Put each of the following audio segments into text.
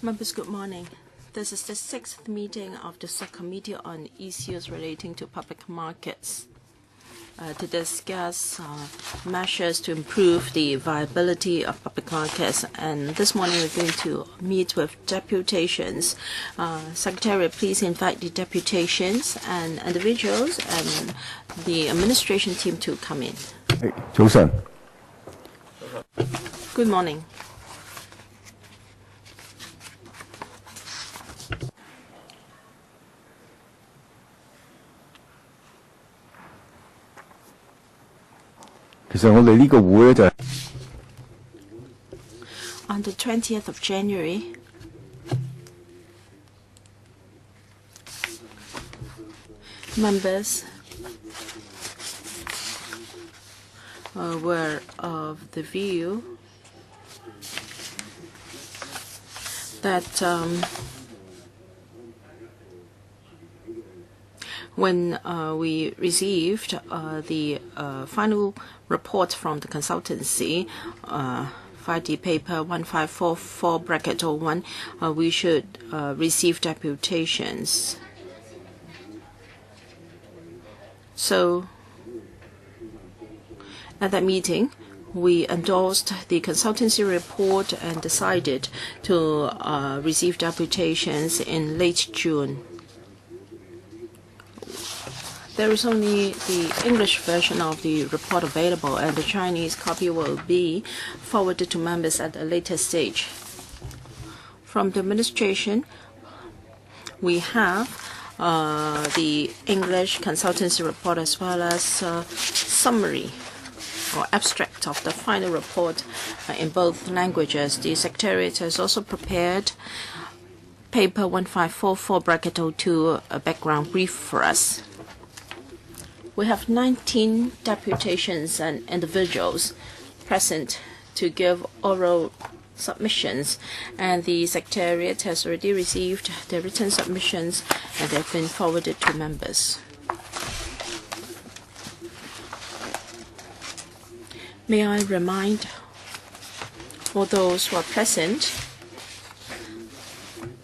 Members, good morning. This is the 6th meeting of the Subcommittee on issues relating to public markets to discuss measures to improve the viability of public markets. And this morning we're going to meet with deputations. Secretariat, please invite the deputations and individuals and the administration team to come in. Good morning. On the 20th of January, members were of the view that when we received the final report from the consultancy, 5D paper 1544-01, we should receive deputations. So at that meeting, we endorsed the consultancy report and decided to receive deputations in late June. There is only the English version of the report available, and the Chinese copy will be forwarded to members at a later stage. From the administration, we have the English consultancy report as well as summary or abstract of the final report in both languages. The Secretariat has also prepared paper 1544-02, a background brief for us. We have 19 deputations and individuals present to give oral submissions, and the Secretariat has already received the written submissions and they've been forwarded to members. May I remind all those who are present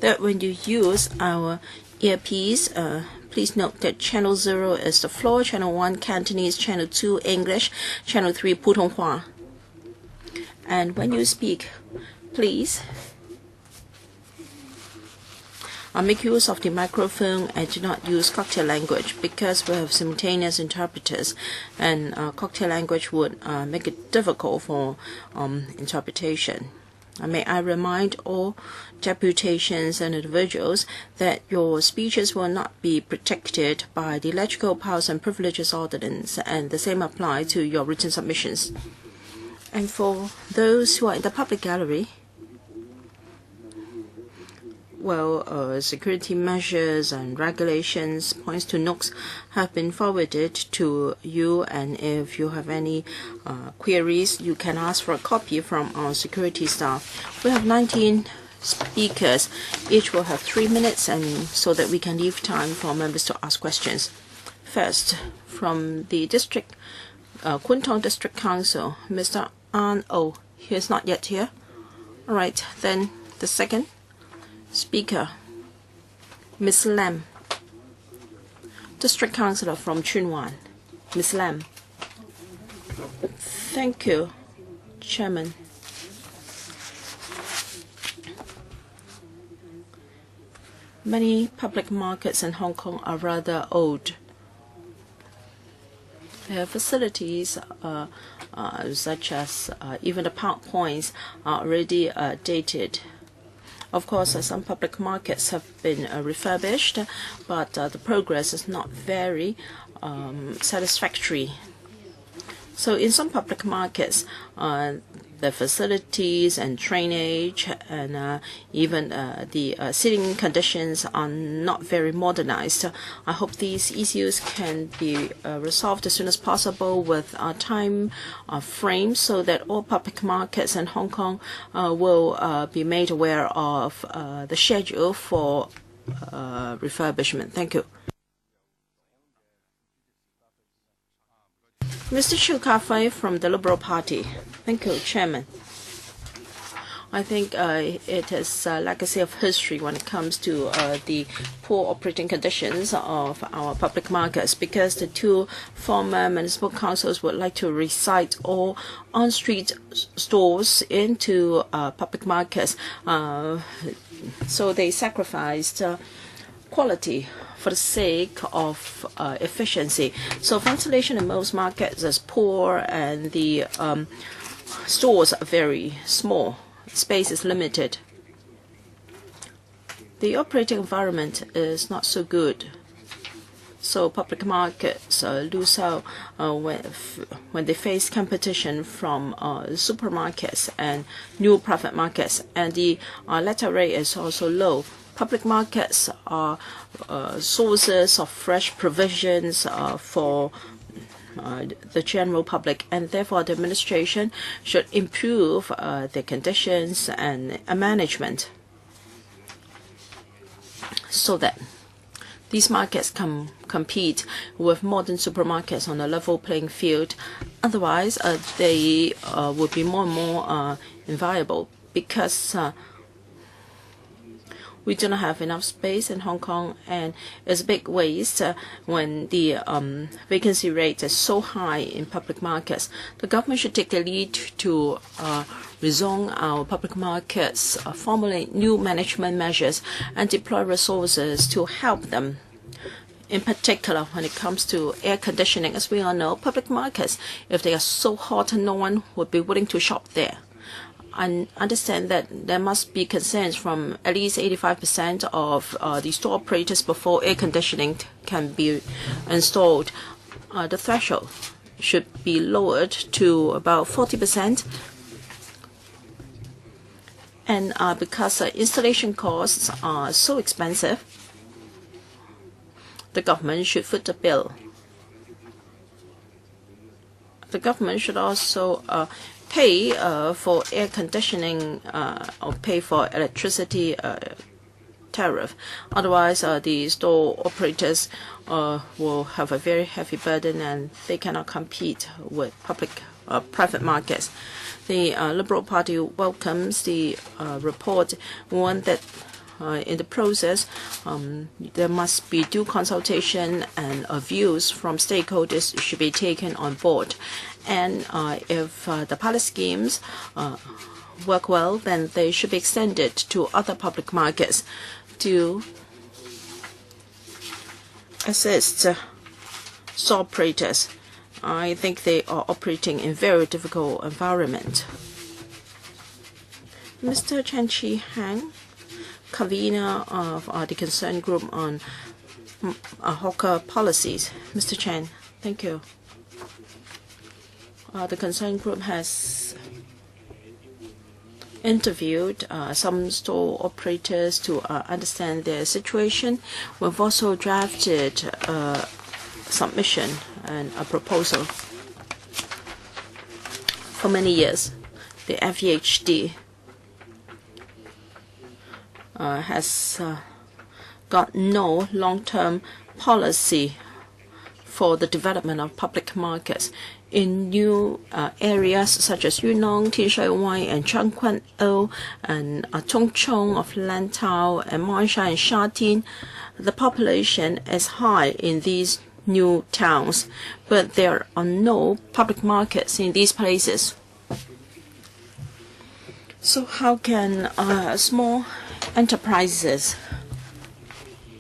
that when you use our earpiece, please note that Channel 0 is the floor, Channel 1 Cantonese, Channel 2 English, Channel 3 Putonghua. And when you speak, please make use of the microphone and do not use cocktail language, because we have simultaneous interpreters, and cocktail language would make it difficult for interpretation. May I remind all deputations and individuals that your speeches will not be protected by the Electoral Powers and Privileges Ordinance, and the same apply to your written submissions. And for those who are in the public gallery, security measures and regulations, points to nooks have been forwarded to you, and if you have any queries, you can ask for a copy from our security staff. We have 19 speakers. Each will have 3 minutes, and so that we can leave time for members to ask questions. First, from the district, Kwun Tong District Council, Mr. An Oh. He is not yet here. All right, then the second speaker, Ms. Lam, District Councillor from Chunwan. Ms. Lam. Thank you, Chairman. Many public markets in Hong Kong are rather old. Their facilities, such as even the park points, are already dated. Of course, some public markets have been refurbished, but the progress is not very satisfactory. So in some public markets, the facilities and drainage and even the sitting conditions are not very modernized. I hope these issues can be resolved as soon as possible with a time frame, so that all public markets in Hong Kong will be made aware of the schedule for refurbishment. Thank you. Mr. Chiu Ka-fai from the Liberal Party. Thank you, Chairman. I think it is a legacy of history when it comes to the poor operating conditions of our public markets, because the two former municipal councils would like to recite all on-street stores into public markets. So they sacrificed quality for the sake of efficiency. So ventilation in most markets is poor, and the stores are very small. Space is limited. The operating environment is not so good. So public markets lose out when they face competition from supermarkets and new private markets. And the letter rate is also low. Public markets are sources of fresh provisions for the general public, and therefore the administration should improve the conditions and management so that these markets can compete with modern supermarkets on a level playing field. Otherwise, they will be more and more inviable, because we do not have enough space in Hong Kong, and it's a big waste when the vacancy rate is so high in public markets. The government should take the lead to rezone our public markets, formulate new management measures, and deploy resources to help them. In particular, when it comes to air conditioning, as we all know, public markets, if they are so hot, no one would be willing to shop there. I understand that there must be concerns from at least 85% of the store operators before air conditioning can be installed. The threshold should be lowered to about 40%. And because installation costs are so expensive, the government should foot the bill. The government should also pay for air conditioning or pay for electricity tariff. Otherwise, the store operators will have a very heavy burden, and they cannot compete with private markets. The Liberal Party welcomes the report, one that in the process, there must be due consultation, and views from stakeholders should be taken on board. And if the pilot schemes work well, then they should be extended to other public markets to assist store operators. I think they are operating in very difficult environment. Mr. Chen Chi-hang, convener of the concerned group on hawker policies. Mr. Chen, thank you. The concerned group has interviewed some store operators to understand their situation. We've also drafted a submission and a proposal. For many years, the FEHD has got no long-term policy for the development of public markets. In new areas such as Yunnan, Tin Shui Wai, and Tseung Kwan O, and Tung Chung of Lantau, and Monsha and Sha Tin, the population is high in these new towns, but there are no public markets in these places. So how can small enterprises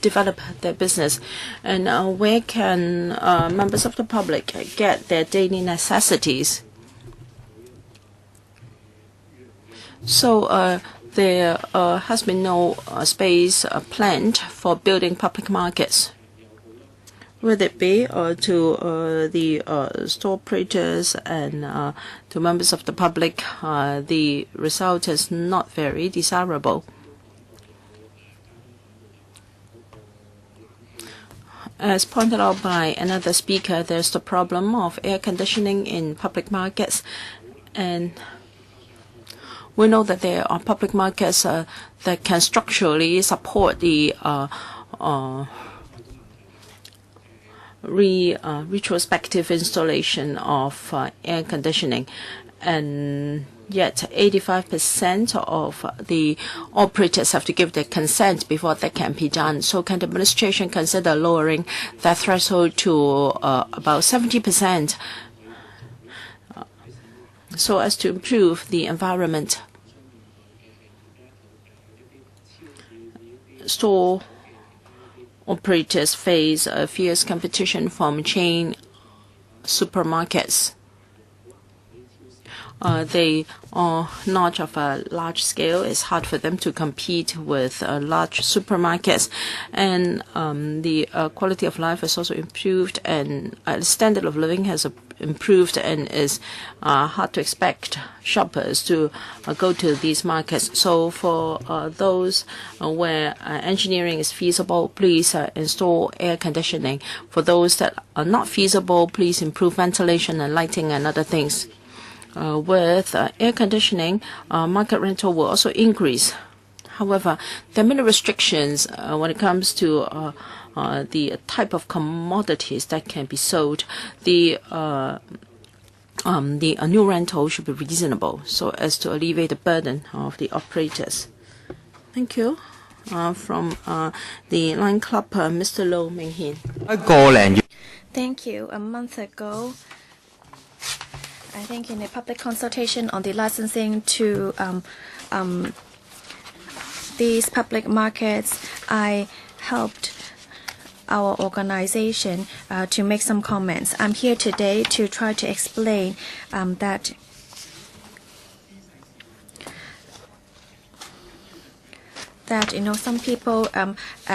develop their business, and where can members of the public get their daily necessities? So there has been no space planned for building public markets. Would it be to the store operators and to members of the public, the result is not very desirable. As pointed out by another speaker, there's the problem of air conditioning in public markets. And we know that there are public markets that can structurally support the retrospective installation of air conditioning. And Yet 85% of the operators have to give their consent before that can be done. So can the administration consider lowering that threshold to about 70%? So as to improve the environment. Store operators face a fierce competition from chain supermarkets. They are not of a large scale. It's hard for them to compete with large supermarkets. And the quality of life has also improved, and the standard of living has improved, and is hard to expect shoppers to go to these markets. So for those where engineering is feasible, please install air conditioning. For those that are not feasible, please improve ventilation and lighting and other things. With air conditioning, market rental will also increase. However, there are many restrictions when it comes to the type of commodities that can be sold. The new rental should be reasonable so as to alleviate the burden of the operators. Thank you. From the Line Club, Mr. Lo Minghin. Thank you. A month ago, I think in a public consultation on the licensing to these public markets, I helped our organization to make some comments. I'm here today to try to explain that some people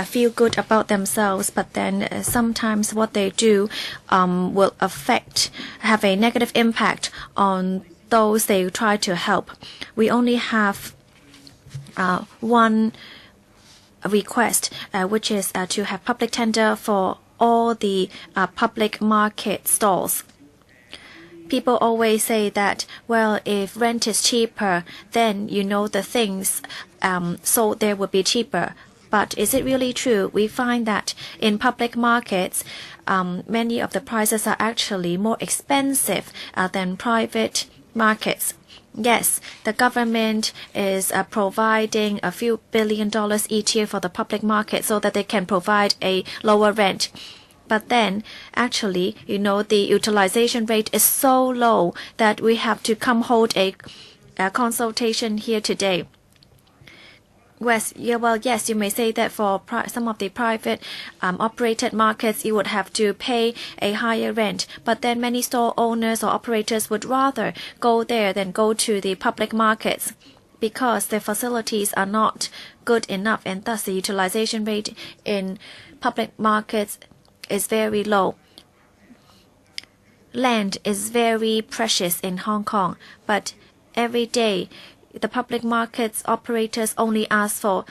feel good about themselves, but then sometimes what they do will have a negative impact on those they try to help. We only have one request, which is to have public tender for all the public market stalls. People always say that, well, if rent is cheaper, then the things sold there will be cheaper. But is it really true? We find that in public markets, many of the prices are actually more expensive than private markets. Yes, the government is providing a few $billion each year for the public market so that they can provide a lower rent. But then, actually, the utilization rate is so low that we have to come hold a consultation here today. Yes, you may say that for some of the private operated markets, you would have to pay a higher rent. But then many store owners or operators would rather go there than go to the public markets because the facilities are not good enough, and thus the utilization rate in public markets is very low. Land is very precious in Hong Kong, but every day the public markets operators only ask for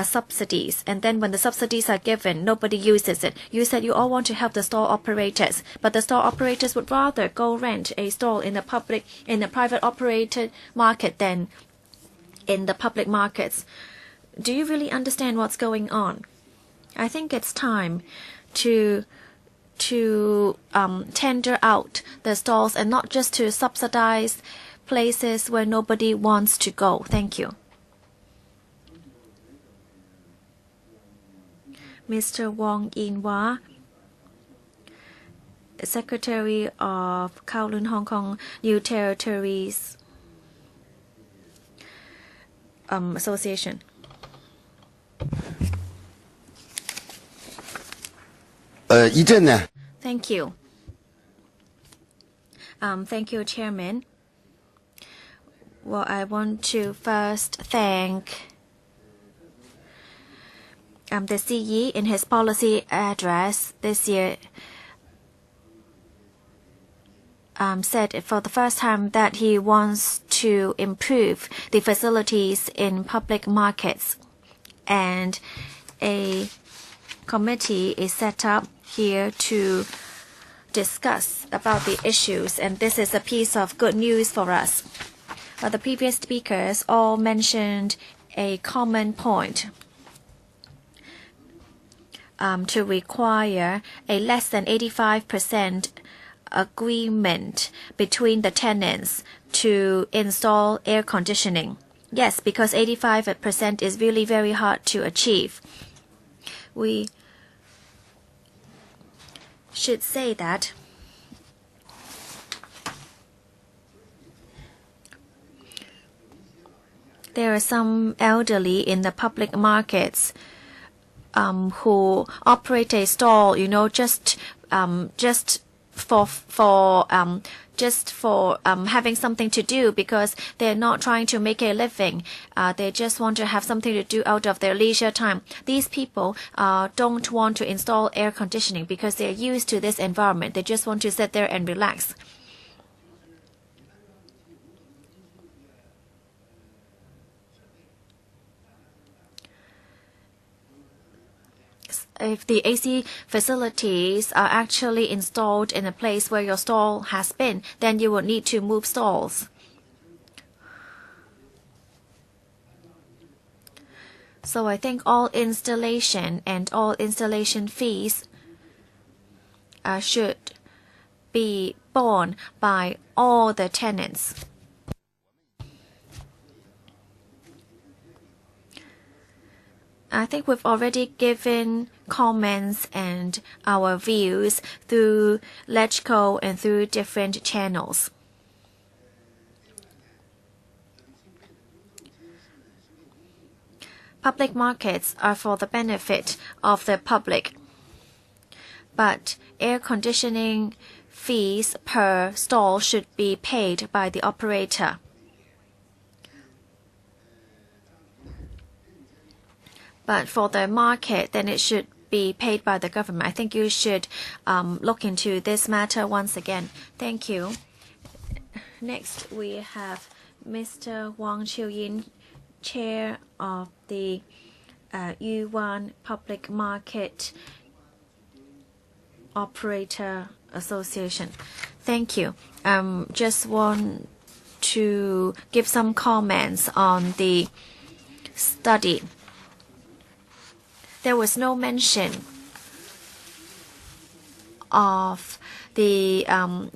subsidies, and then when the subsidies are given, nobody uses it. You said you all want to help the store operators, but the store operators would rather go rent a stall in the private operated market than in the public markets. Do you really understand what's going on? I think it's time to tender out the stalls and not just to subsidize places where nobody wants to go. Thank you. Mr. Wong In-Wah, Secretary of Kowloon Hong Kong New Territories Association. Thank you. Thank you, Chairman. Well, I want to first thank the CE in his policy address this year said for the first time that he wants to improve the facilities in public markets, and a committee is set up here to discuss about the issues, and this is a piece of good news for us. The previous speakers all mentioned a common point to require a less than 85% agreement between the tenants to install air conditioning. Yes, because 85% is really very hard to achieve. We should say that there are some elderly in the public markets who operate a stall, just for having something to do, because they're not trying to make a living. They just want to have something to do out of their leisure time. These people don't want to install air conditioning because they're used to this environment. They just want to sit there and relax. If the AC facilities are actually installed in a place where your stall has been, then you will need to move stalls. So I think all installation and all installation fees should be borne by all the tenants. I think we've already given comments and our views through LegCo and through different channels. Public markets are for the benefit of the public, but air conditioning fees per stall should be paid by the operator. But for the market, then it should be paid by the government. I think you should look into this matter once again. Thank you. Next, we have Mr. Wang Chiu-yin, Chair of the Yuan Public Market Operator Association. Thank you. Just want to give some comments on the study. There was no mention of the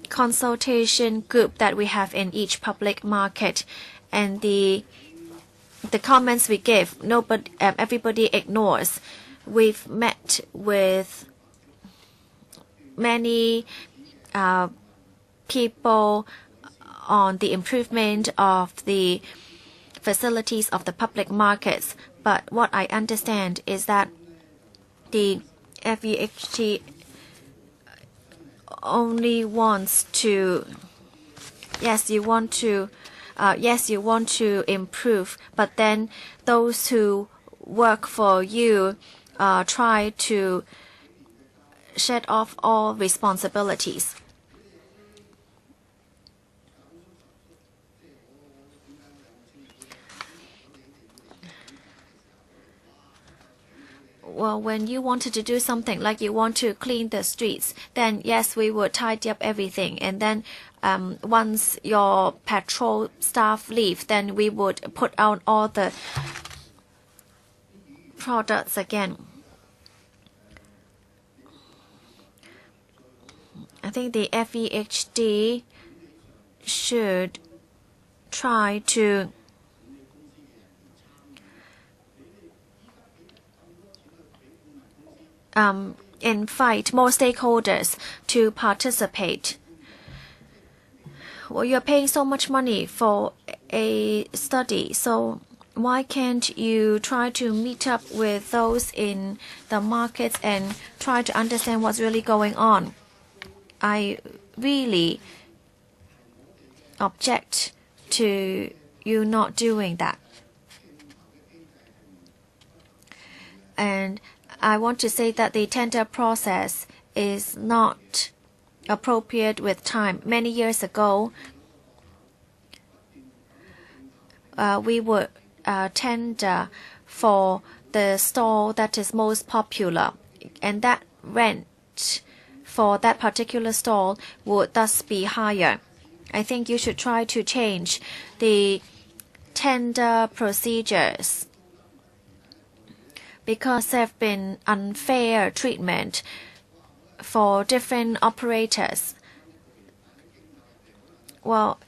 consultation group that we have in each public market, and the comments we give, everybody ignores. We've met with many people on the improvement of the facilities of the public markets. But what I understand is that the FEHT only wants to, yes, you want to improve, but then those who work for you try to shed off all responsibilities. Well, when you wanted to do something like you want to clean the streets, then yes, we would tidy up everything. And then once your patrol staff leave, then we would put out all the products again. I think the FEHD should try to invite more stakeholders to participate. Well, you're paying so much money for a study, so why can't you try to meet up with those in the markets and try to understand what's really going on? I really object to you not doing that. And I want to say that the tender process is not appropriate with time. Many years ago, we would tender for the stall that is most popular, and that rent for that particular stall would thus be higher. I think you should try to change the tender procedures, because there have been unfair treatment for different operators. Well,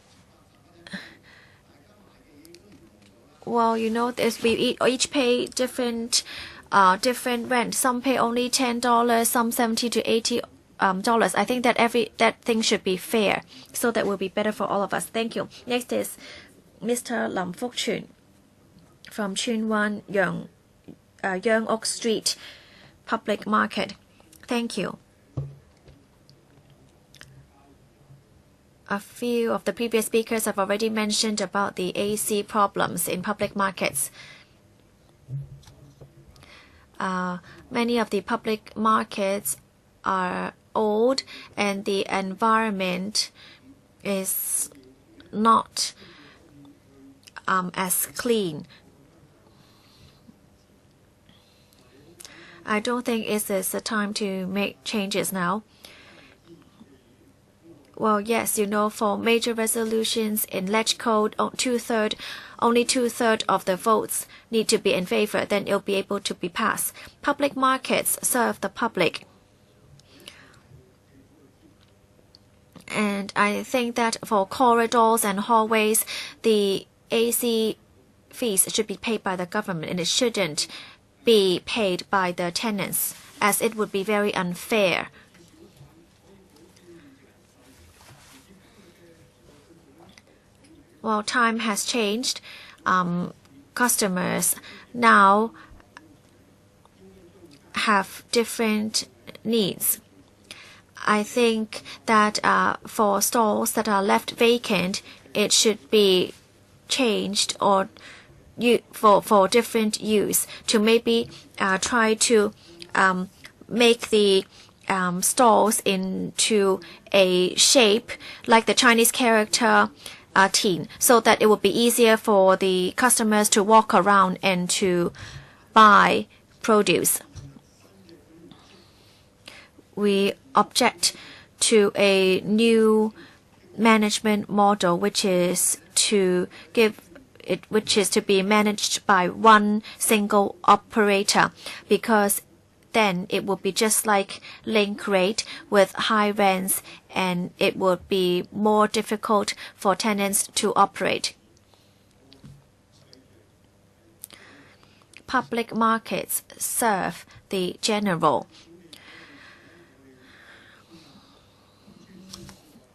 you know, we each pay different rent. Some pay only $10, some $70 to $80. I think that thing should be fair, so that will be better for all of us. Thank you. Next is Mr. Lam Fok Chun from Chun Wan Yeung Ok Street Public Market. Thank you. A few of the previous speakers have already mentioned about the AC problems in public markets. Many of the public markets are old and the environment is not as clean. I don't think it is the time to make changes now. Well, yes, you know, for major resolutions in Leg Code, only two-thirds of the votes need to be in favor, then it'll be able to be passed. Public markets serve the public. And I think that for corridors and hallways, the AC fees should be paid by the government, and it shouldn't be paid by the tenants, as it would be very unfair. Well, time has changed. Customers now have different needs. I think that for stalls that are left vacant, it should be changed or for different use, to maybe try to make the stalls into a shape like the Chinese character teen, so that it would be easier for the customers to walk around and to buy produce. We object to a new management model, which is to be managed by one single operator, because then it would be just like link rate with high rents, and it would be more difficult for tenants to operate. Public markets serve the general.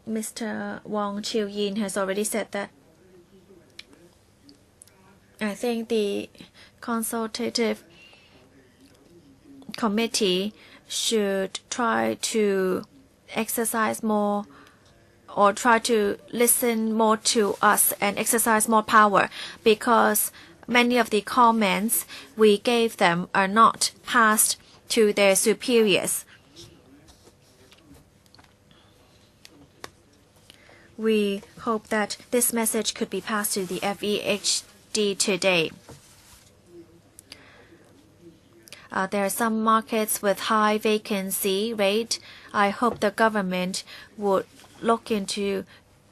Mr. Wong Chiu Yin has already said that. I think the consultative committee should try to exercise more, or try to listen more to us and exercise more power, because many of the comments we gave them are not passed to their superiors. We hope that this message could be passed to the FEHD today. There are some markets with high vacancy rate. I hope the government would look into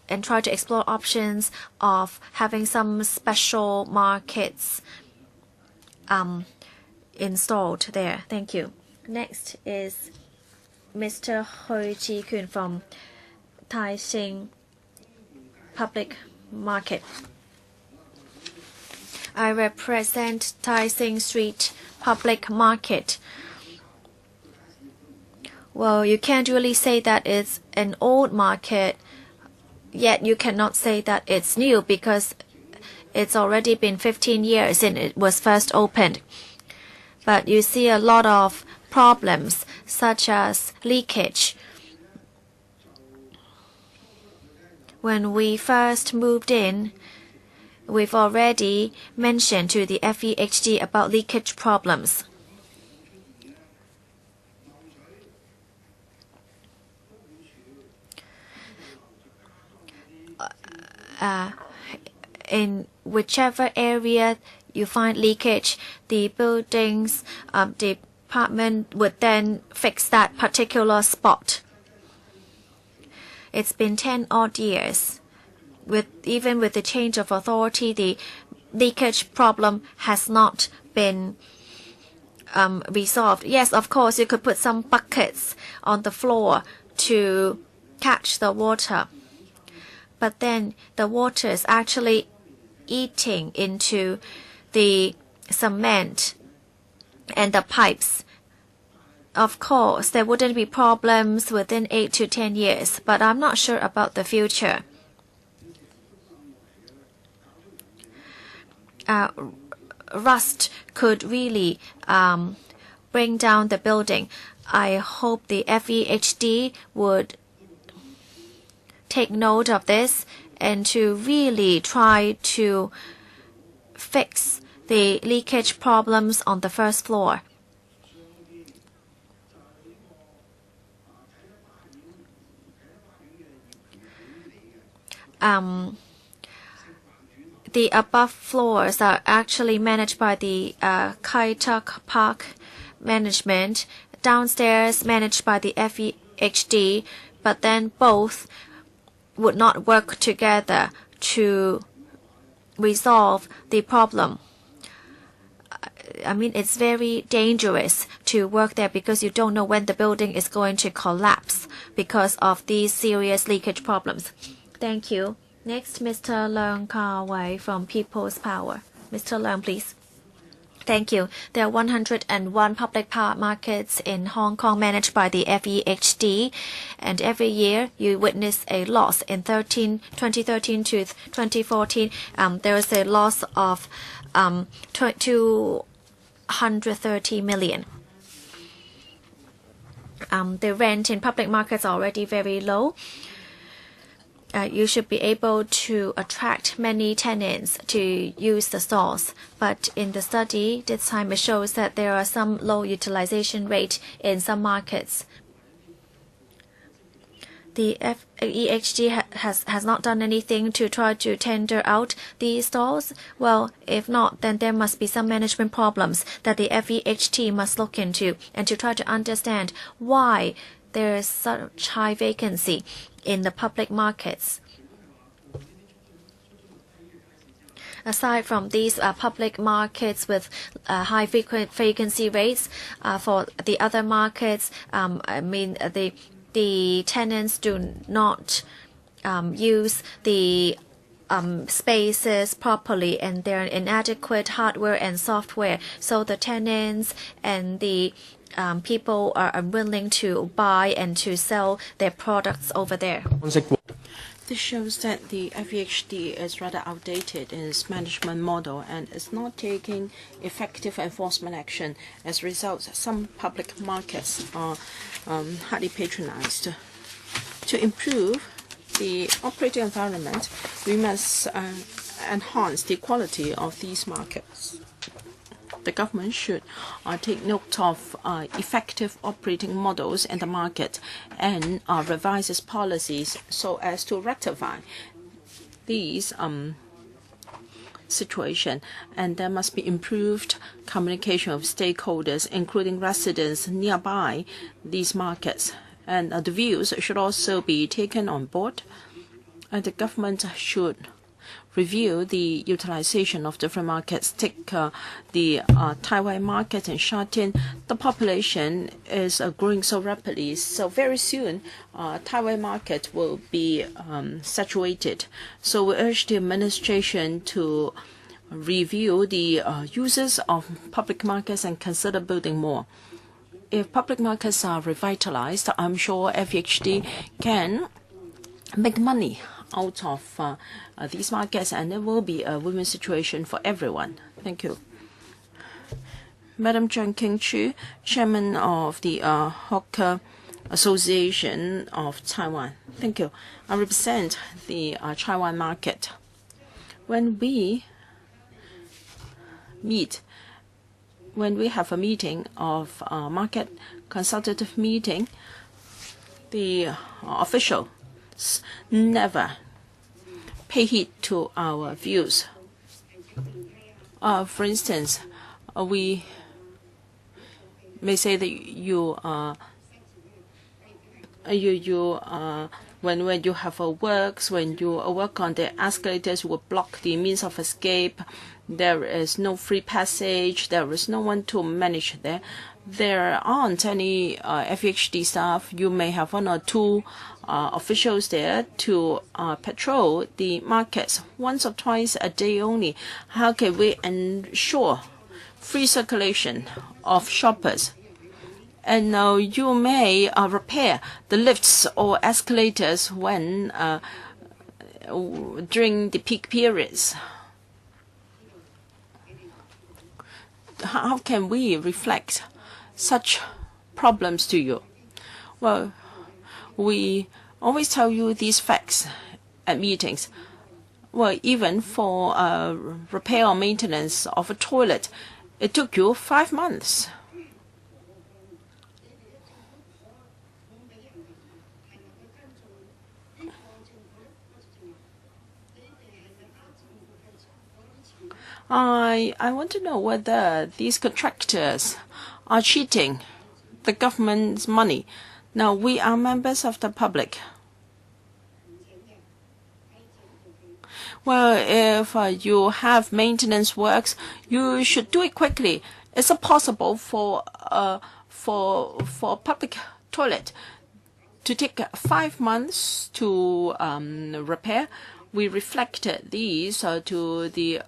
and try to explore options of having some special markets installed there. Thank you. Next is Mr. Hui Chi Kun from Tai Sing Public Market. I represent Tai Sing Street Public Market. Well, you can't really say that it's an old market, yet you cannot say that it's new, because it's already been 15 years since it was first opened. But you see a lot of problems, such as leakage. When we first moved in, we've already mentioned to the FEHD about leakage problems. In whichever area you find leakage, the buildings department would then fix that particular spot. It's been 10 odd years. Even with the change of authority, the leakage problem has not been resolved. Yes, of course, you could put some buckets on the floor to catch the water. but then the water is actually eating into the cement and the pipes. Of course, there wouldn't be problems within 8 to 10 years, but I'm not sure about the future. Rust could really bring down the building. I hope the FEHD would take note of this and to really try to fix the leakage problems on the first floor. The above floors are actually managed by the Kai Tak Park management, downstairs managed by the FEHD, but then both would not work together to resolve the problem. I mean, it's very dangerous to work there because you don't know when the building is going to collapse because of these serious leakage problems. Thank you. Next, Mr. Leung Ka-wei from People's Power. Mr. Leung, please. Thank you. There are 101 public power markets in Hong Kong managed by the FEHD, and every year you witness a loss. In 2013 to 2014, there was a loss of 230 million. The rent in public markets are already very low. You should be able to attract many tenants to use the stores. But in the study, this time it shows that there are some low utilization rate in some markets. The FEHD has not done anything to try to tender out these stores. Well, if not, then there must be some management problems that the FEHD must look into and to try to understand why there is such high vacancy in the public markets. Aside from these public markets with high vacancy rates, for the other markets, I mean, the tenants do not use the spaces properly, and there are inadequate hardware and software. So the tenants and the people are unwilling to buy and to sell their products over there. This shows that the FEHD is rather outdated in its management model and is not taking effective enforcement action. As a result, some public markets are hardly patronized. To improve the operating environment, we must enhance the quality of these markets. The government should take note of effective operating models in the market and revise its policies so as to rectify these situation. And there must be improved communication of stakeholders, including residents nearby these markets. And the views should also be taken on board. And the government should review the utilization of different markets. Take the Taiwan market in Sha-Tin. The population is growing so rapidly, so very soon Taiwan market will be saturated. So we urge the administration to review the uses of public markets and consider building more. If public markets are revitalized, I'm sure FEHD can make money out of these markets, and there will be a win-win situation for everyone. Thank you. Madam Zhang King-Chu, Chairman of the Hawker Association of Taiwan. Thank you. I represent the Taiwan market. When we have a meeting of market consultative meeting, the official never pay heed to our views. For instance, we may say that when you have a works, when you work on the escalators, you will block the means of escape. There is no free passage. There is no one to manage there. There aren't any FHD staff. You may have one or two officials there to patrol the markets once or twice a day only. How can we ensure free circulation of shoppers? And now you may repair the lifts or escalators when during the peak periods. How can we reflect such problems to you? Well, we always tell you these facts at meetings. Well, even for repair or maintenance of a toilet, it took you 5 months. I want to know whether these contractors are cheating the government's money. Now, we are members of the public. Well, if you have maintenance works, you should do it quickly. Is it possible for public toilet to take 5 months to repair? We reflected these to the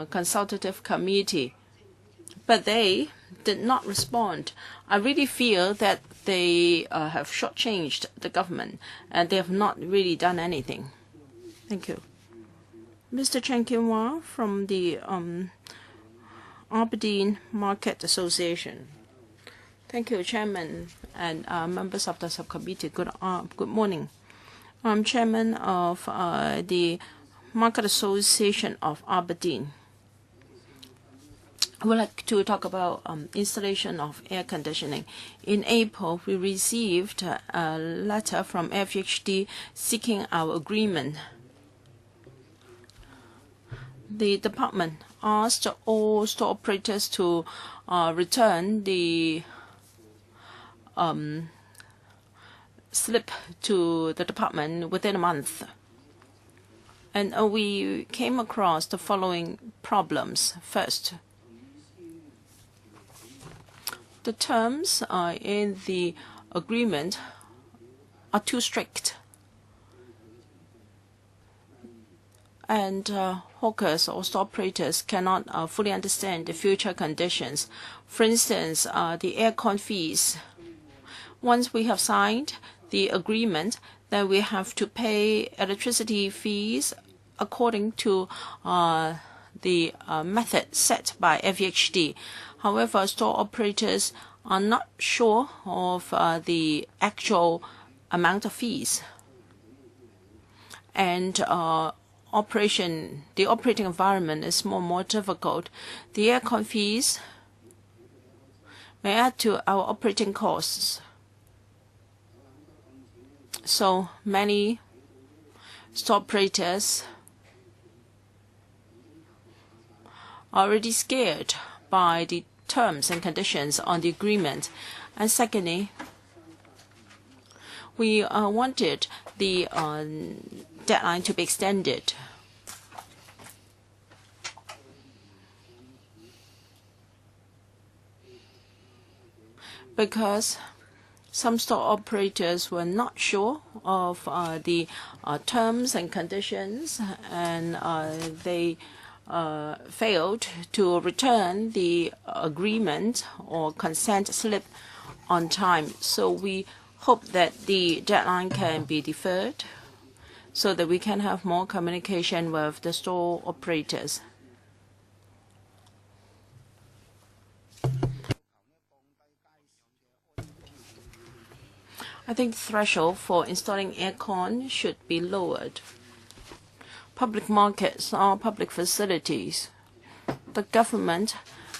consultative committee, but they did not respond. I really feel that they have shortchanged the government, and they have not really done anything. Thank you. Mr. Chen Kinhua from the Aberdeen Market Association. Thank you, Chairman and members of the subcommittee. Good morning. I'm Chairman of the Market Association of Aberdeen. I would like to talk about installation of air conditioning. In April, we received a letter from FHD seeking our agreement. The department asked all store operators to return the slip to the department within a month. And we came across the following problems. First, the terms in the agreement are too strict. And hawkers or store operators cannot fully understand the future conditions. For instance, the aircon fees. Once we have signed the agreement, then we have to pay electricity fees according to the method set by FHD. However, store operators are not sure of the actual amount of fees. And the operating environment is more difficult. The aircon fees may add to our operating costs. So many store operators are already scared by the terms and conditions on the agreement. And secondly, we wanted the deadline to be extended. Because some store operators were not sure of the terms and conditions, and they failed to return the agreement or consent slip on time. So we hope that the deadline can be deferred so that we can have more communication with the store operators. I think the threshold for installing aircon should be lowered. Public markets are public facilities. The government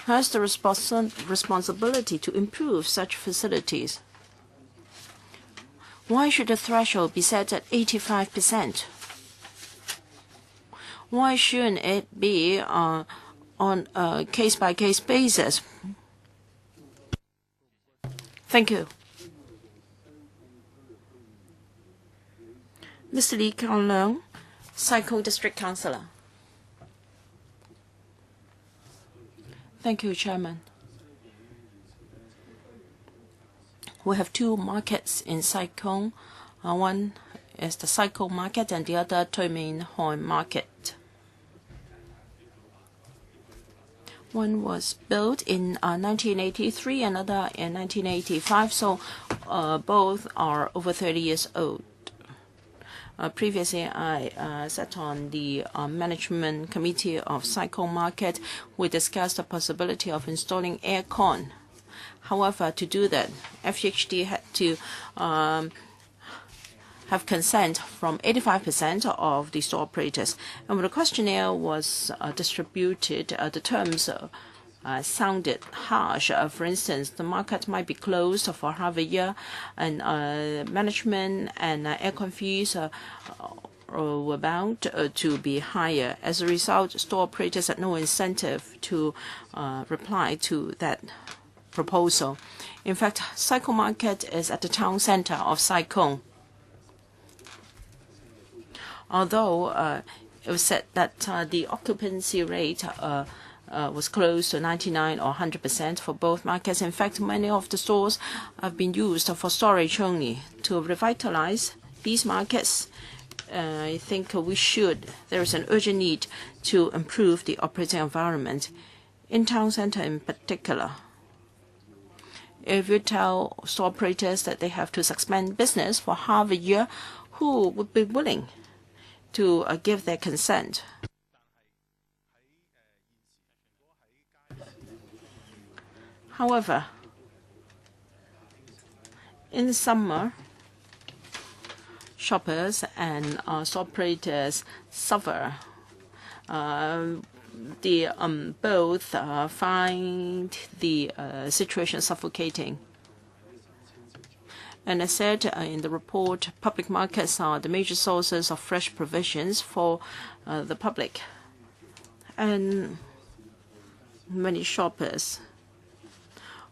has the responsibility to improve such facilities. Why should the threshold be set at 85%? Why shouldn't it be on a case-by-case basis? Thank you. Mr. Lee Kang-leung, Sai Kung District Councillor. Thank you, Chairman. We have two markets in Sai Kung. One is the Sai Kung market and the other Toi Min Hoi market. One was built in 1983, another in 1985, so both are over 30 years old. Previously, I sat on the management committee of Sai Kung Market. We discussed the possibility of installing aircon. However, to do that, FHD had to have consent from 85% of the store operators. And when the questionnaire was distributed, the terms sounded harsh. For instance, the market might be closed for half a year, and management and aircon fees were bound to be higher. As a result, store operators had no incentive to reply to that proposal. In fact, Sai Kung Market is at the town center of Sai Kung. Although it was said that the occupancy rate was close to 99 or 100% for both markets. In fact, many of the stores have been used for storage only. To revitalize these markets, I think there is an urgent need to improve the operating environment in town center in particular. If you tell store operators that they have to suspend business for half a year, who would be willing to give their consent? However, in the summer, shoppers and store operators suffer. Both find the situation suffocating. And as said in the report, public markets are the major sources of fresh provisions for the public. And many shoppers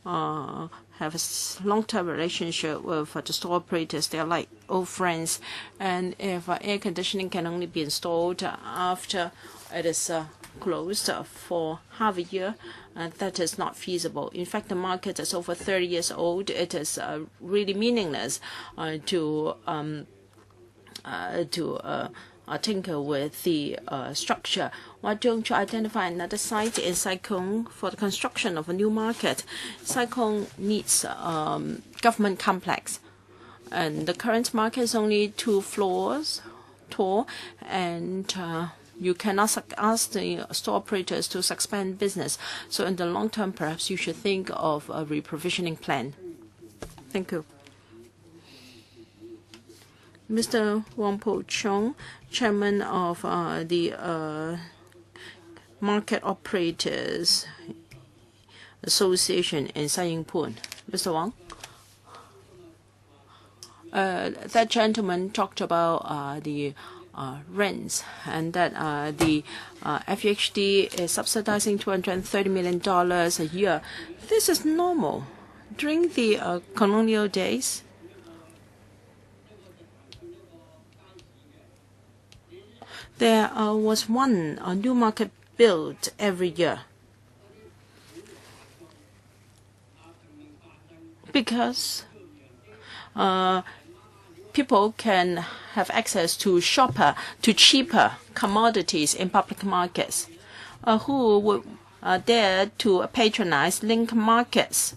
have a long-term relationship with the store operators. They are like old friends. And if air conditioning can only be installed after it is closed for half a year, that is not feasible. In fact, the market is over 30 years old. It is really meaningless to tinker with the structure. Why don't you identify another site in Sai Kung for the construction of a new market? Sai Kung needs government complex, and the current market is only 2 floors tall, and you cannot ask the store operators to suspend business. So in the long term, perhaps you should think of a reprovisioning plan. Thank you. Mr. Wong Po Chung, Chairman of the Market Operators Association in Sai Ying Pun. Mr. Wong? That gentleman talked about the rents, and that the FHD is subsidizing $230 million a year. This is normal. During the colonial days, there was one new market built every year, because people can have access to cheaper commodities in public markets. Who would dare to patronize link markets?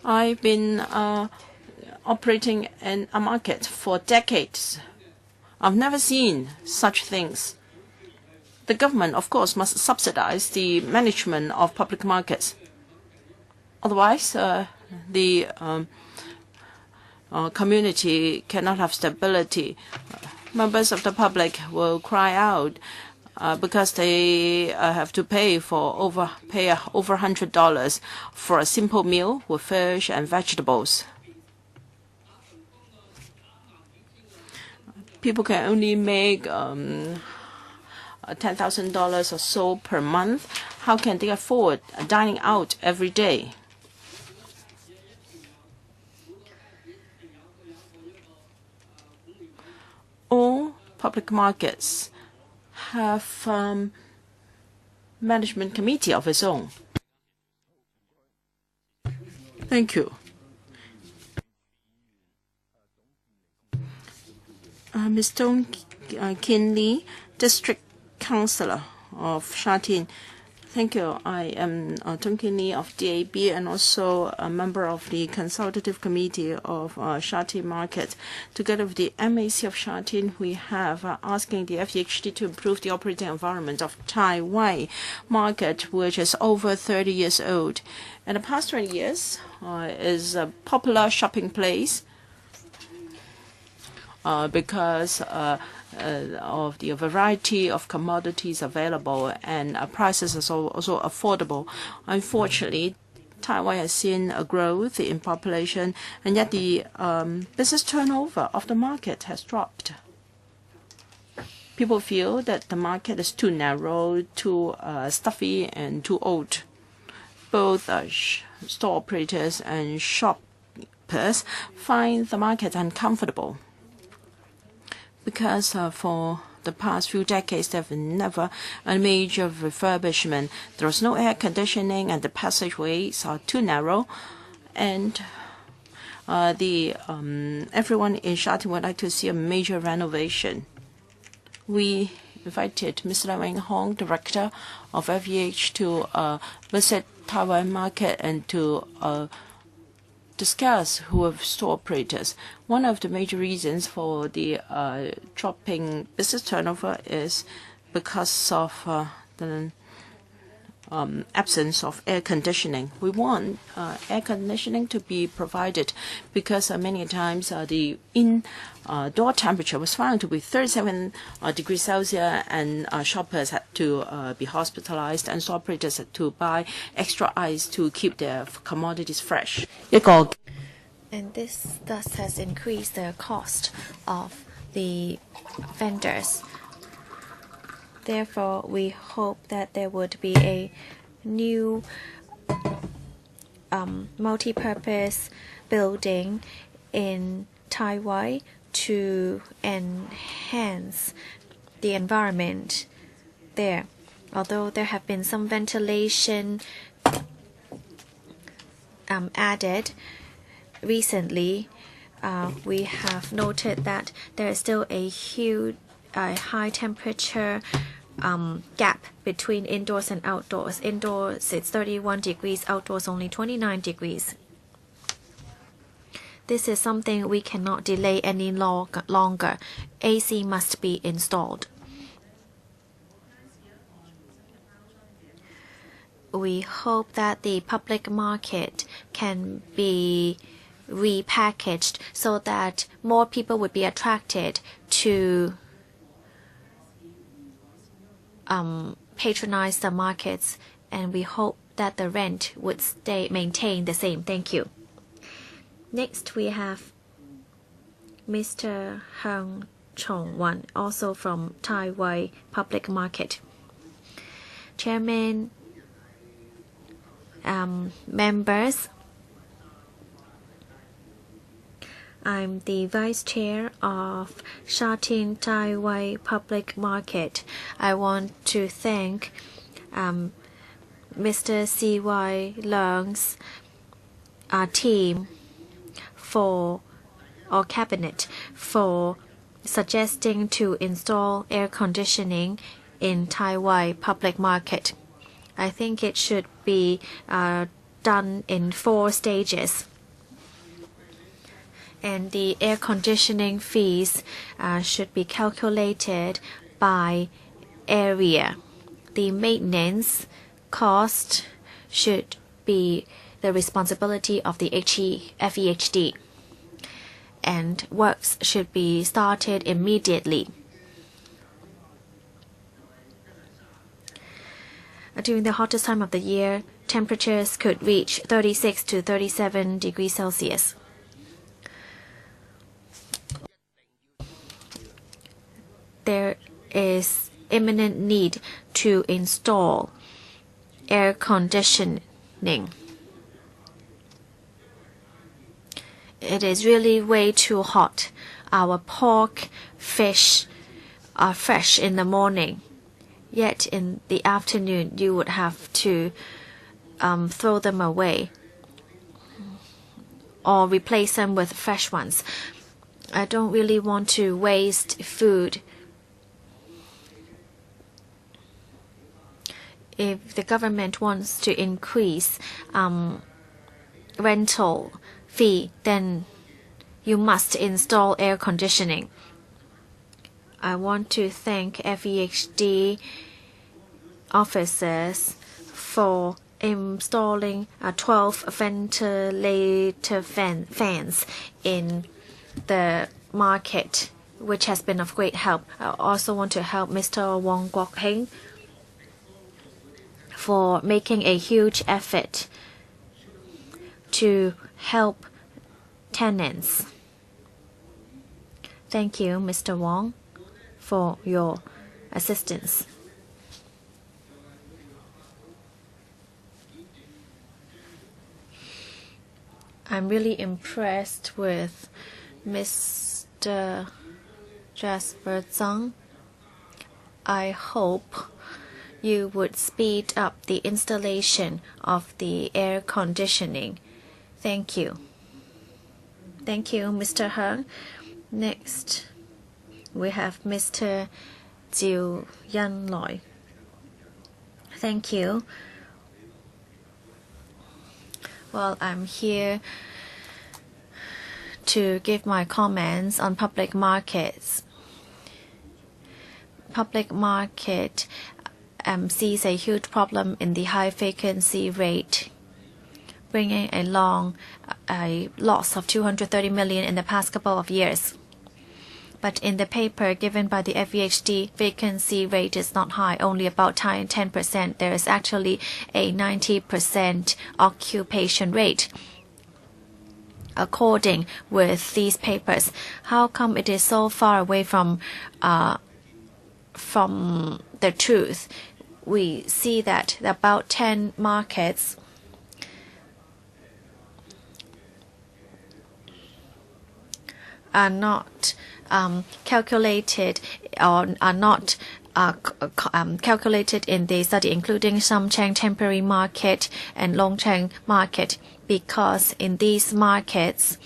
I've been operating in a market for decades. I've never seen such things. The government, of course, must subsidize the management of public markets. Otherwise, the community cannot have stability. Members of the public will cry out because they have to pay over $100 for a simple meal with fish and vegetables. People can only make $10,000 or so per month. How can they afford dining out every day? All public markets have management committee of its own. Thank you. Ms. Dong Kinley, District Councillor of Sha Tin. Thank you. I am Dong Kinley of DAB and also a member of the Consultative Committee of Sha Tin Market. Together with the MAC of Sha Tin, we have asking the FEHD to improve the operating environment of Tai Wai Market, which is over 30 years old. In the past 20 years, is a popular shopping place because of the variety of commodities available and prices are also affordable. Unfortunately, Taiwan has seen a growth in population, and yet the business turnover of the market has dropped. People feel that the market is too narrow, too stuffy, and too old. Both store operators and shoppers find the market uncomfortable, because for the past few decades, there have never a major refurbishment. There was no air conditioning, and the passageways are too narrow. And everyone in Sha Tin would like to see a major renovation. We invited Mr. Wang Hong, Director of FEH, to visit Taiwan Market and to discuss who are store operators. One of the major reasons for the dropping business turnover is because of the absence of air conditioning. We want air conditioning to be provided because many times the indoor temperature was found to be 37 degrees Celsius, and shoppers had to be hospitalized, and store operators had to buy extra ice to keep their commodities fresh. And this thus has increased the cost of the vendors. Therefore, we hope that there would be a new multi-purpose building in Taiwan to enhance the environment there. Although there have been some ventilation added recently, we have noted that there is still a huge high temperature gap between indoors and outdoors. Indoors it's 31 degrees, outdoors only 29 degrees. This is something we cannot delay any longer. AC must be installed. We hope that the public market can be repackaged so that more people would be attracted to patronize the markets, and we hope that the rent would maintain the same. Thank you. Next, we have Mr. Hang Chong-wan, also from Taiwan Public Market. Chairman, members, I'm the Vice Chair of Sha Tin Taiwan Public Market. I want to thank Mr. C.Y. Leung's team or cabinet for suggesting to install air conditioning in Taiwan Public Market. I think it should be done in 4 stages. And the air conditioning fees should be calculated by area. The maintenance cost should be the responsibility of the FEHD, and works should be started immediately. During the hottest time of the year, temperatures could reach 36 to 37 degrees Celsius. There is imminent need to install air conditioning. It is really way too hot. Our pork, fish are fresh in the morning, yet in the afternoon you would have to throw them away or replace them with fresh ones. I don't really want to waste food. If the government wants to increase rental fee, then you must install air conditioning. I want to thank FEHD officers for installing 12 ventilator fans in the market, which has been of great help. I also want to help Mr. Wong Kwok Heng for making a huge effort to help tenants. Thank you, Mr. Wong, for your assistance. I'm really impressed with Mr. Jasper Zhang. I hope you would speed up the installation of the air conditioning. Thank you. Thank you, Mr. Heng. Next, we have Mr. Jiu Yan Loi. Thank you. Well, I'm here to give my comments on public markets. Public market sees a huge problem in the high vacancy rate, bringing along a loss of 230 million in the past couple of years. But in the paper given by the FEHD, vacancy rate is not high, only about 10%. There is actually a 90% occupation rate. According with these papers, how come it is so far away from the truth? We see that about 10 markets are not calculated or are not calculated in the study, including Samchang temporary market and Longchang market, because in these markets,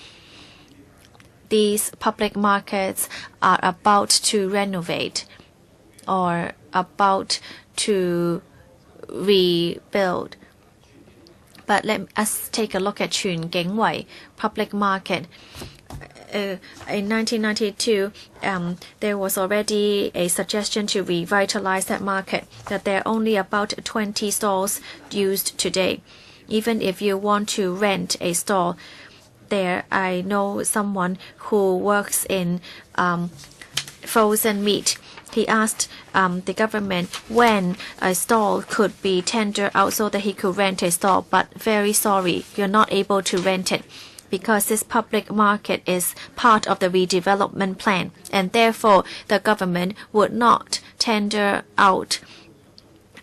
these public markets are about to renovate or about to rebuild. But let us take a look at Chun Geng Wei public market. In 1992, there was already a suggestion to revitalize that market, that there are only about 20 stalls used today. Even if you want to rent a stall there, I know someone who works in frozen meat. He asked the government when a stall could be tendered out so that he could rent a stall, but very sorry, you're not able to rent it, because this public market is part of the redevelopment plan, and therefore the government would not tender out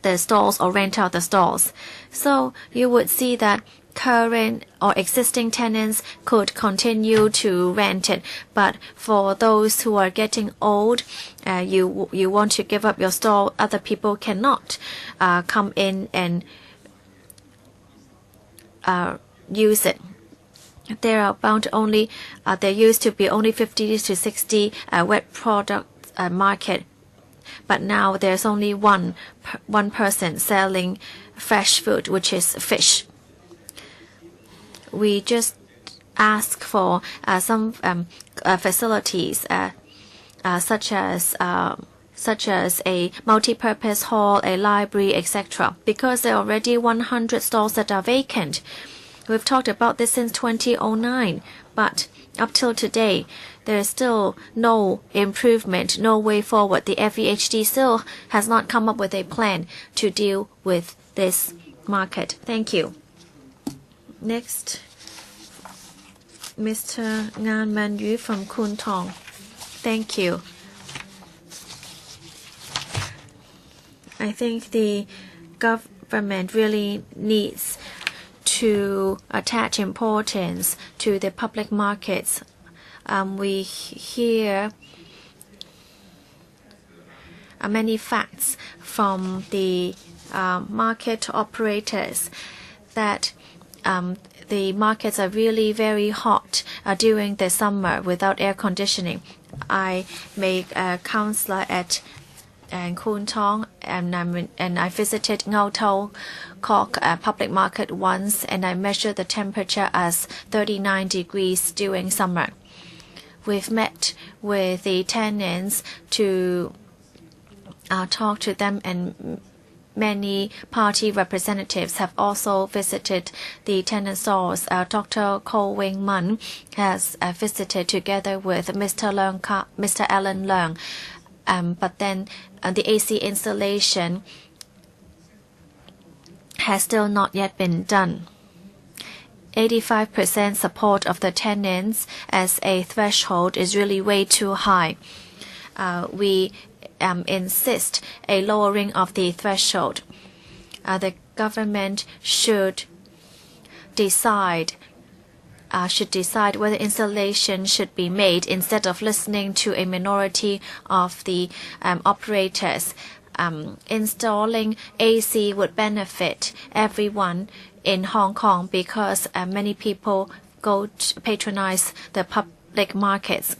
the stalls or rent out the stalls. So you would see that current or existing tenants could continue to rent it, but for those who are getting old, you want to give up your stall, other people cannot come in and use it. There are about only there used to be only 50 to 60 wet product market, but now there's only one person selling fresh food, which is fish. We just ask for some facilities such as a multi-purpose hall, a library, etc., because there are already 100 stalls that are vacant. We've talked about this since 2009, but up till today, there is still no improvement, no way forward. The FEHD still has not come up with a plan to deal with this market. Thank you. Next, Mr. Ngan Man Yu from Kun Tong. Thank you. I think the government really needs to attach importance to the public markets. We hear many facts from the market operators that the markets are really very hot during the summer without air conditioning. I make a counselor at Kwun Tong, and I visited Ngau Tau Kok public market once, and I measured the temperature as 39 degrees during summer. We've met with the tenants to talk to them, and many party representatives have also visited the tenant stores. Dr. Ko Wing Man has visited together with Mr. Alan Leung. But then the AC installation has still not yet been done. 85% support of the tenants as a threshold is really way too high. We insist a lowering of the threshold. The government should decide whether installation should be made instead of listening to a minority of the operators. Installing AC would benefit everyone in Hong Kong because many people go to patronize the public markets.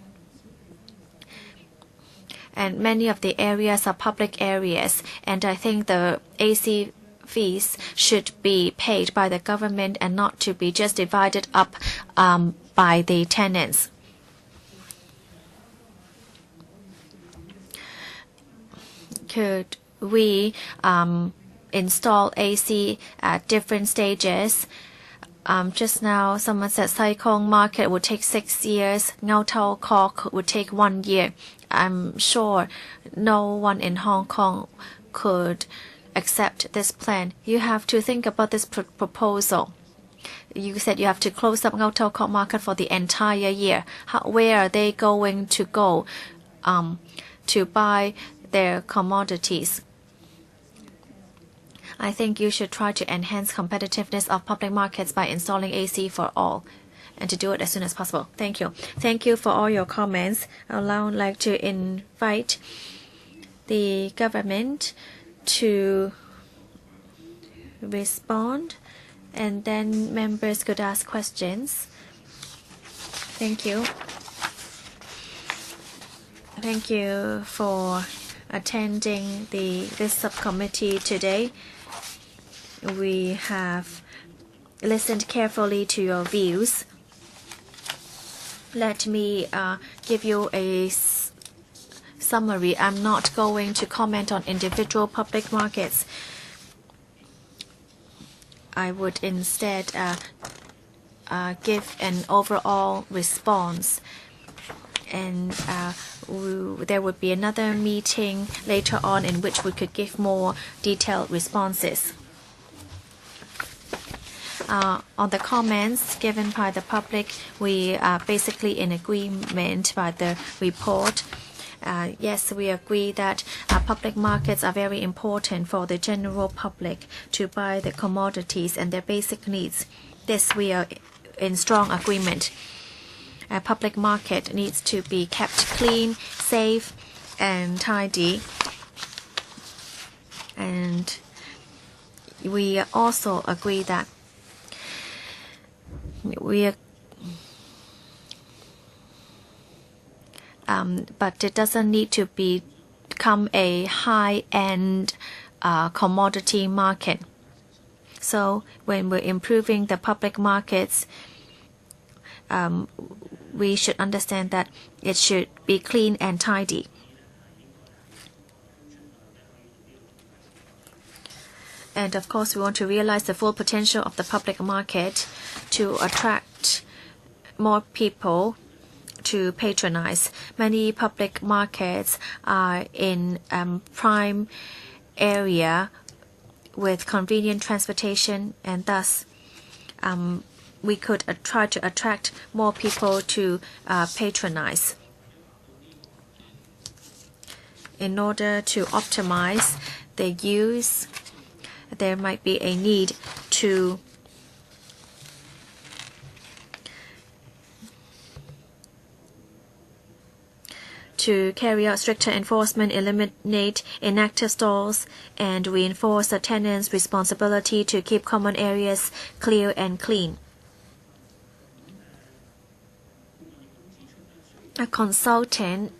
And many of the areas are public areas, and I think the AC fees should be paid by the government and not to be just divided up by the tenants. Could we install AC at different stages? Just now, someone said Sai Kung market would take 6 years, Ngau Tau Kok would take 1 year. I'm sure no one in Hong Kong could accept this plan. You have to think about this proposal. You said you have to close up Ngau Tau Kok market for the entire year. Where are they going to go to buy their commodities? I think you should try to enhance competitiveness of public markets by installing AC for all, and to do it as soon as possible. Thank you. Thank you for all your comments. I'd now like to invite the government to respond, and then members could ask questions. Thank you. Thank you for attending this subcommittee today. We have listened carefully to your views. Let me give you a summary. I'm not going to comment on individual public markets. I would instead give an overall response. And there would be another meeting later on in which we could give more detailed responses. On the comments given by the public, we are basically in agreement by the report. Yes, we agree that public markets are very important for the general public to buy the commodities and their basic needs. This we are in strong agreement. A public market needs to be kept clean, safe, and tidy. And we also agree that but it doesn't need to become a high-end commodity market. So when we're improving the public markets, we should understand that it should be clean and tidy. And of course, we want to realize the full potential of the public market to attract more people to patronize. Many public markets are in prime area with convenient transportation, and thus we could try to attract more people to patronize. In order to optimize the use, there might be a need to to carry out stricter enforcement, eliminate inactive stalls, and reinforce the tenants' responsibility to keep common areas clear and clean. A consultant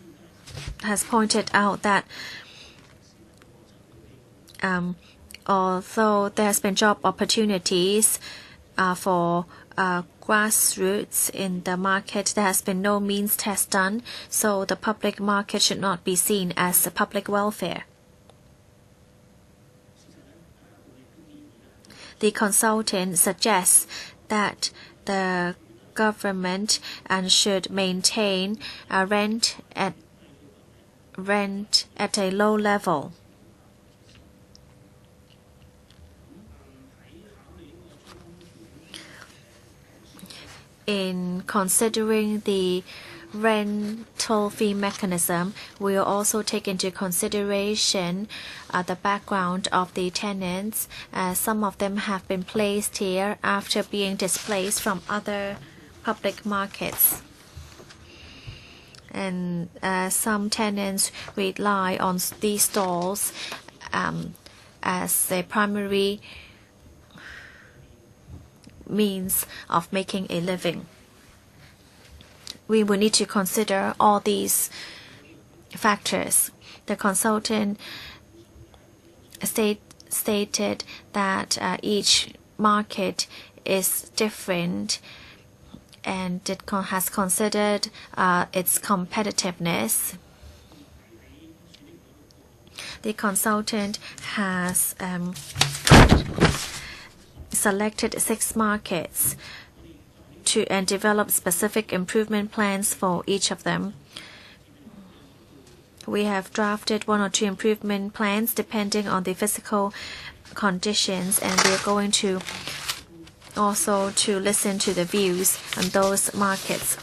has pointed out that although there has been job opportunities for grassroots in the market, there has been no means test done, so the public market should not be seen as a public welfare. The consultant suggests that the government should maintain rent at a low level. In considering the rental fee mechanism, we will also take into consideration the background of the tenants. Some of them have been placed here after being displaced from other public markets. And some tenants rely on these stalls as a primary means of making a living. We will need to consider all these factors. The consultant stated that each market is different and it has considered its competitiveness. The consultant has selected 6 markets and developed specific improvement plans for each of them. We have drafted 1 or 2 improvement plans depending on the physical conditions, and we are going to also listen to the views on those markets.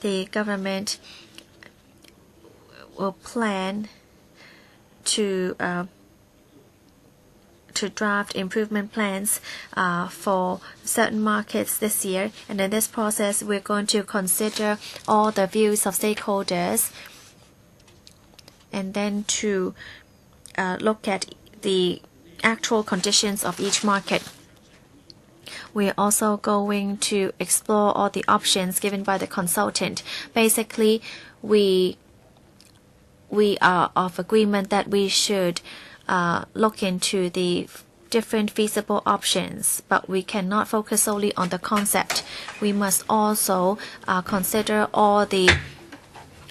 The government will plan to draft improvement plans for certain markets this year, and in this process we're going to consider all the views of stakeholders and then to look at the actual conditions of each market. We are also going to explore all the options given by the consultant. Basically, we are of agreement that we should look into the different feasible options, but we cannot focus solely on the concept. We must also consider all the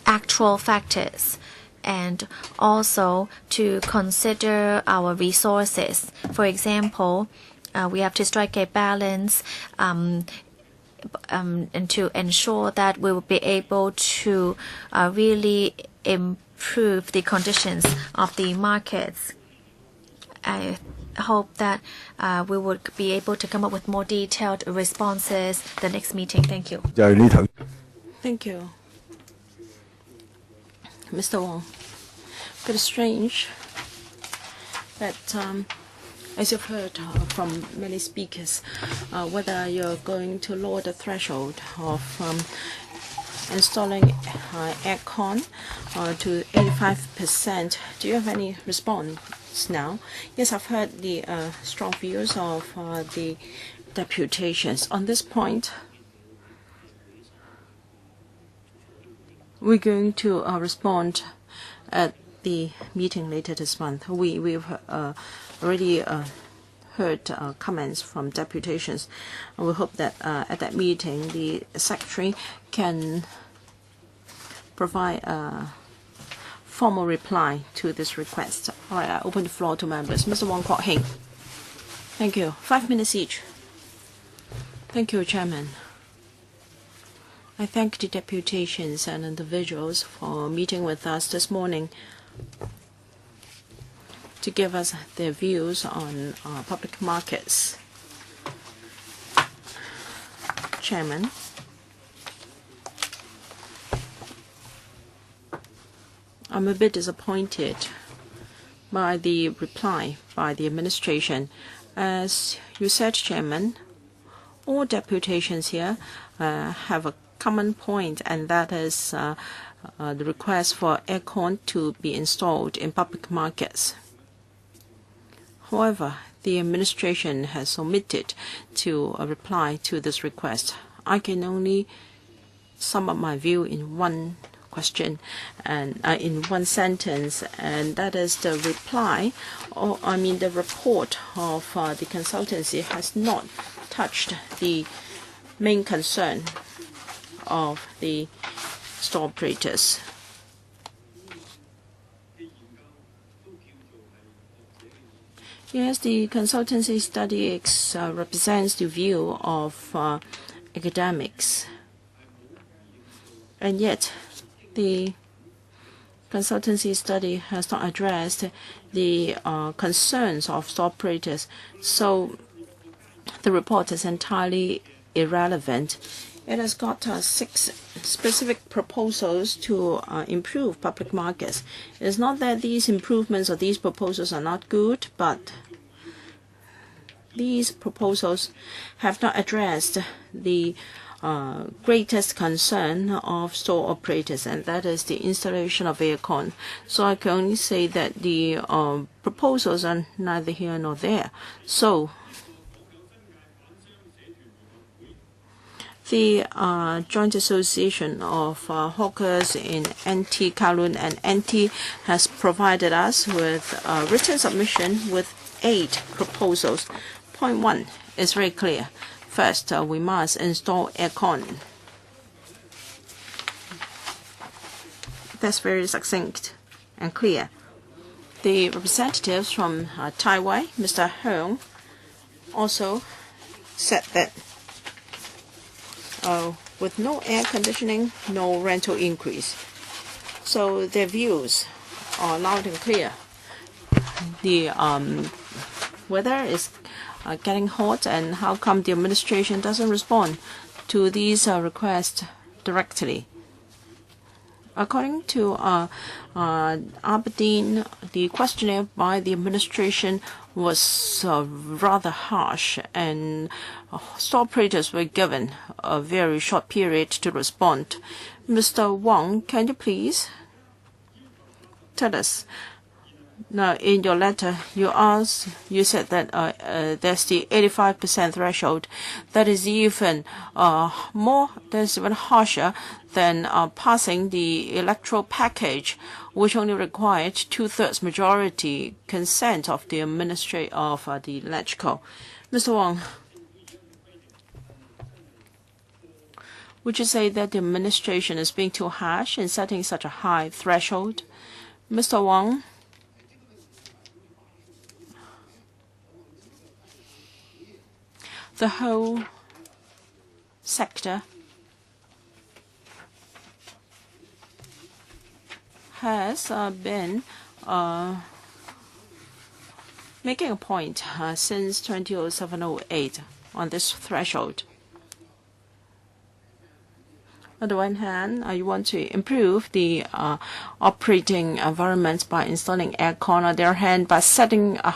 actual factors and also to consider our resources. For example, we have to strike a balance and to ensure that we will be able to really improve the conditions of the markets. I hope that we would be able to come up with more detailed responses the next meeting. Thank you. Thank you. Mr. Wong, bit strange that as you've heard from many speakers, whether you're going to lower the threshold of installing aircon to 85%. Do you have any response now? Yes, I've heard the strong views of the deputations. On this point, we're going to respond at the meeting later this month. We've already heard comments from deputations. We hope that at that meeting the Secretary can provide a formal reply to this request. All right, I open the floor to members. Mr. Wong Kwok Heng. Thank you. 5 minutes each. Thank you, Chairman. I thank the deputations and individuals for meeting with us this morning to give us their views on public markets. Chairman, I'm a bit disappointed by the reply by the administration. As you said, Chairman, all deputations here have a common point, and that is the request for aircon to be installed in public markets. However, the administration has omitted to reply to this request. I can only sum up my view in one question and in one sentence, and that is the reply, or the report of the consultancy has not touched the main concern of the store operators. Yes, the consultancy study represents the view of academics, and yet the consultancy study has not addressed the concerns of store operators, so the report is entirely irrelevant. It has got 6 specific proposals to improve public markets. It's not that these improvements or these proposals are not good, but these proposals have not addressed the greatest concern of store operators, and that is the installation of aircon. So I can only say that the proposals are neither here nor there. So the Joint Association of Hawkers in NT Kowloon and NT has provided us with a written submission with 8 proposals. Point 1 is very clear. First, we must install aircon. That's very succinct and clear. The representatives from Taiwan, Mr. Hong, also said that with no air conditioning, no rental increase. So their views are loud and clear. The weather is getting hot, and how come the administration doesn't respond to these requests directly? According to Aberdeen, the questionnaire by the administration was rather harsh, and store operators were given a very short period to respond. Mr. Wong, can you please tell us? Now, in your letter, you said that there's the 85% threshold. That is even that's even harsher than passing the electoral package, which only required 2/3 majority consent of the ministry of the Legco. Mr. Wong, would you say that the administration is being too harsh in setting such a high threshold? Mr. Wong? The whole sector has been making a point since 2007-08 on this threshold. On the one hand, you want to improve the operating environment by installing aircon. On the other hand, by setting a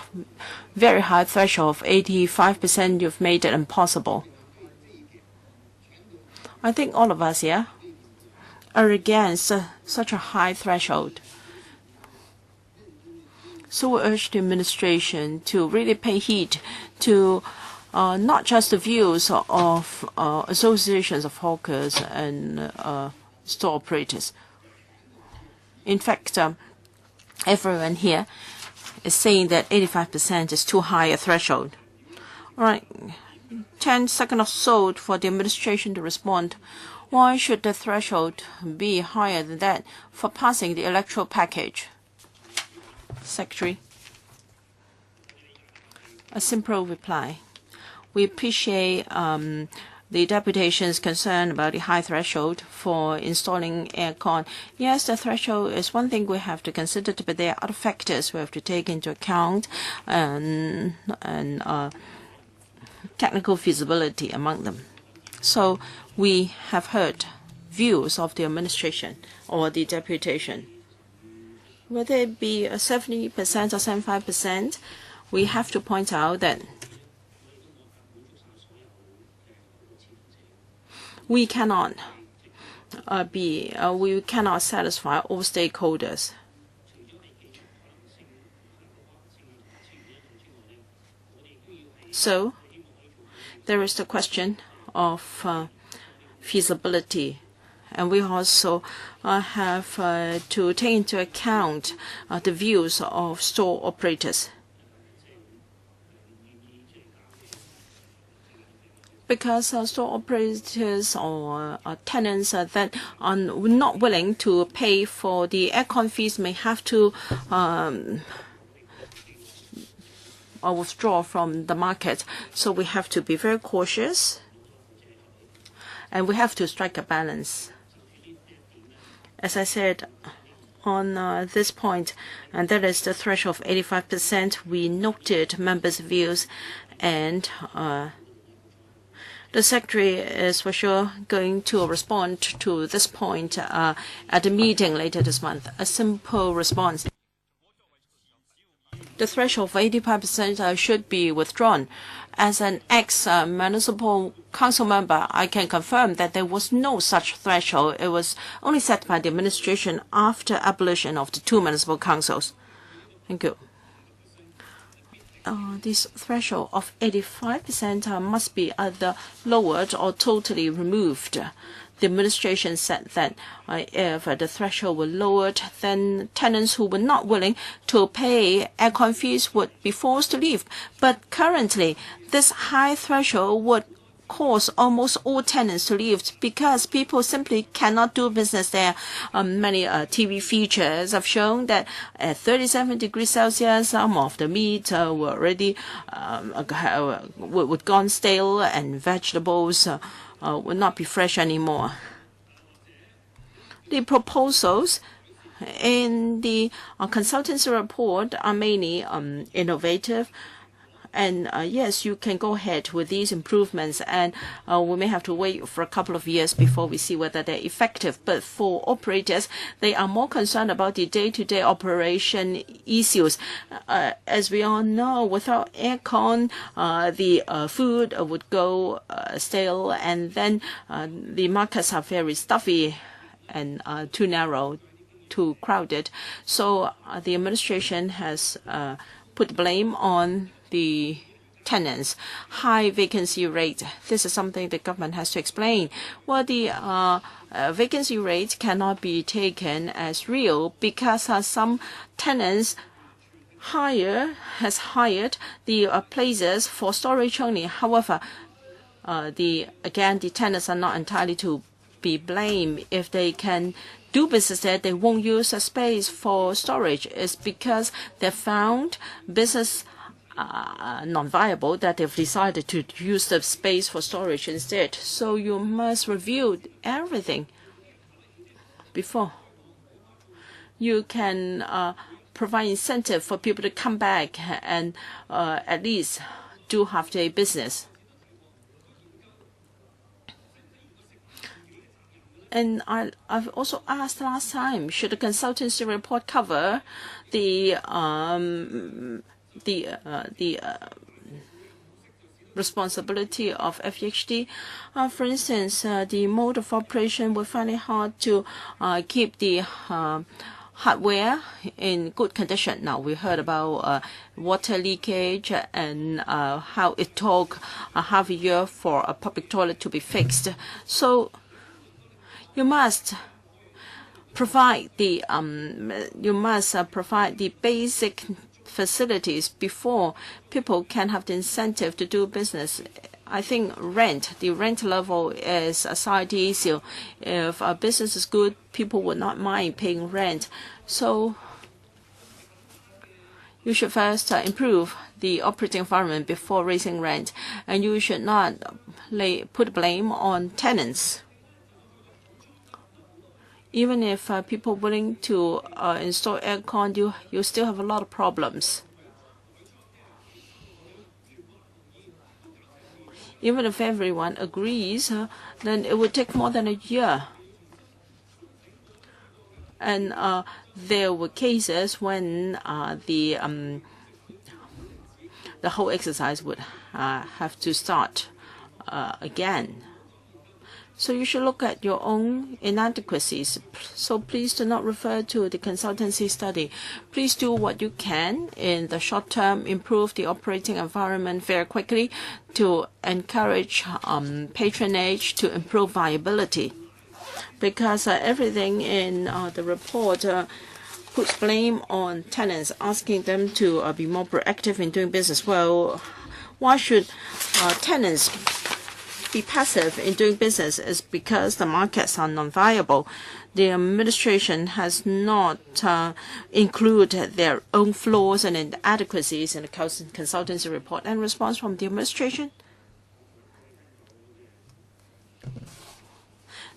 very high threshold of 85%, you've made it impossible. I think all of us here are against such a high threshold. So we urge the administration to really pay heed to not just the views of associations of hawkers and store operators. In fact, everyone here is saying that 85% is too high a threshold. All right, 10 seconds or so for the administration to respond. Why should the threshold be higher than that for passing the electoral package? Secretary. A simple reply. We appreciate the deputation's concern about the high threshold for installing aircon. Yes, the threshold is one thing we have to consider, but there are other factors we have to take into account, and technical feasibility among them. So we have heard views of the administration or the deputation. Whether it be 70% or 75%, we have to point out that we cannot we cannot satisfy all stakeholders. So there is the question of feasibility. And we also have to take into account the views of store operators. Because store operators or tenants that are not willing to pay for the aircon fees may have to withdraw from the market. So we have to be very cautious, and we have to strike a balance. As I said, on this point, and that is the threshold of 85%, we noted members' views, and the Secretary is for sure going to respond to this point at the meeting later this month. A simple response. The threshold of 85% should be withdrawn. As an ex-municipal council member, I can confirm that there was no such threshold. It was only set by the administration after abolition of the 2 municipal councils. Thank you. This threshold of 85% must be either lowered or totally removed. The administration said that if the threshold were lowered, then tenants who were not willing to pay aircon fees would be forced to leave. But currently, this high threshold would cause almost all tenants to leave because people simply cannot do business there. Many TV features have shown that at 37 degrees Celsius, some of the meat were already would gone stale, and vegetables would not be fresh anymore. The proposals in the consultancy report are mainly innovative. And yes, you can go ahead with these improvements, and we may have to wait for a couple of years before we see whether they're effective. But for operators, they are more concerned about the day-to-day operation issues. As we all know, without aircon, the food would go stale, and then the markets are very stuffy and too narrow, too crowded. So the administration has put blame on the tenants. High vacancy rate. This is something the government has to explain. Well, the vacancy rate cannot be taken as real because some tenants has hired the places for storage only. However, the tenants are not entirely to be blamed. If they can do business there, they won't use a space for storage. It's because they found business non-viable that they've decided to use the space for storage instead. So you must review everything before you can provide incentive for people to come back and at least do half-day business. And I've also asked last time, should the consultancy report cover the responsibility of FHD? For instance, the mode of operation will find it hard to keep the hardware in good condition. Now, we heard about water leakage and how it took half a year for a public toilet to be fixed. So you must provide the basic facilities before people can have the incentive to do business. I think the rent level is a side issue. If a business is good, people would not mind paying rent. So you should first improve the operating environment before raising rent, and you should not put blame on tenants. Even if people are willing to install aircon, you still have a lot of problems. Even if everyone agrees, then it would take more than a year. And there were cases when the whole exercise would have to start again. So you should look at your own inadequacies. So please do not refer to the consultancy study. Please do what you can in the short term, improve the operating environment very quickly to encourage patronage, to improve viability. Because everything in the report puts blame on tenants, asking them to be more proactive in doing business. Well, why should tenants be passive in doing business? Is because the markets are non-viable. The administration has not included their own flaws and inadequacies in the consultancy report. And response from the administration?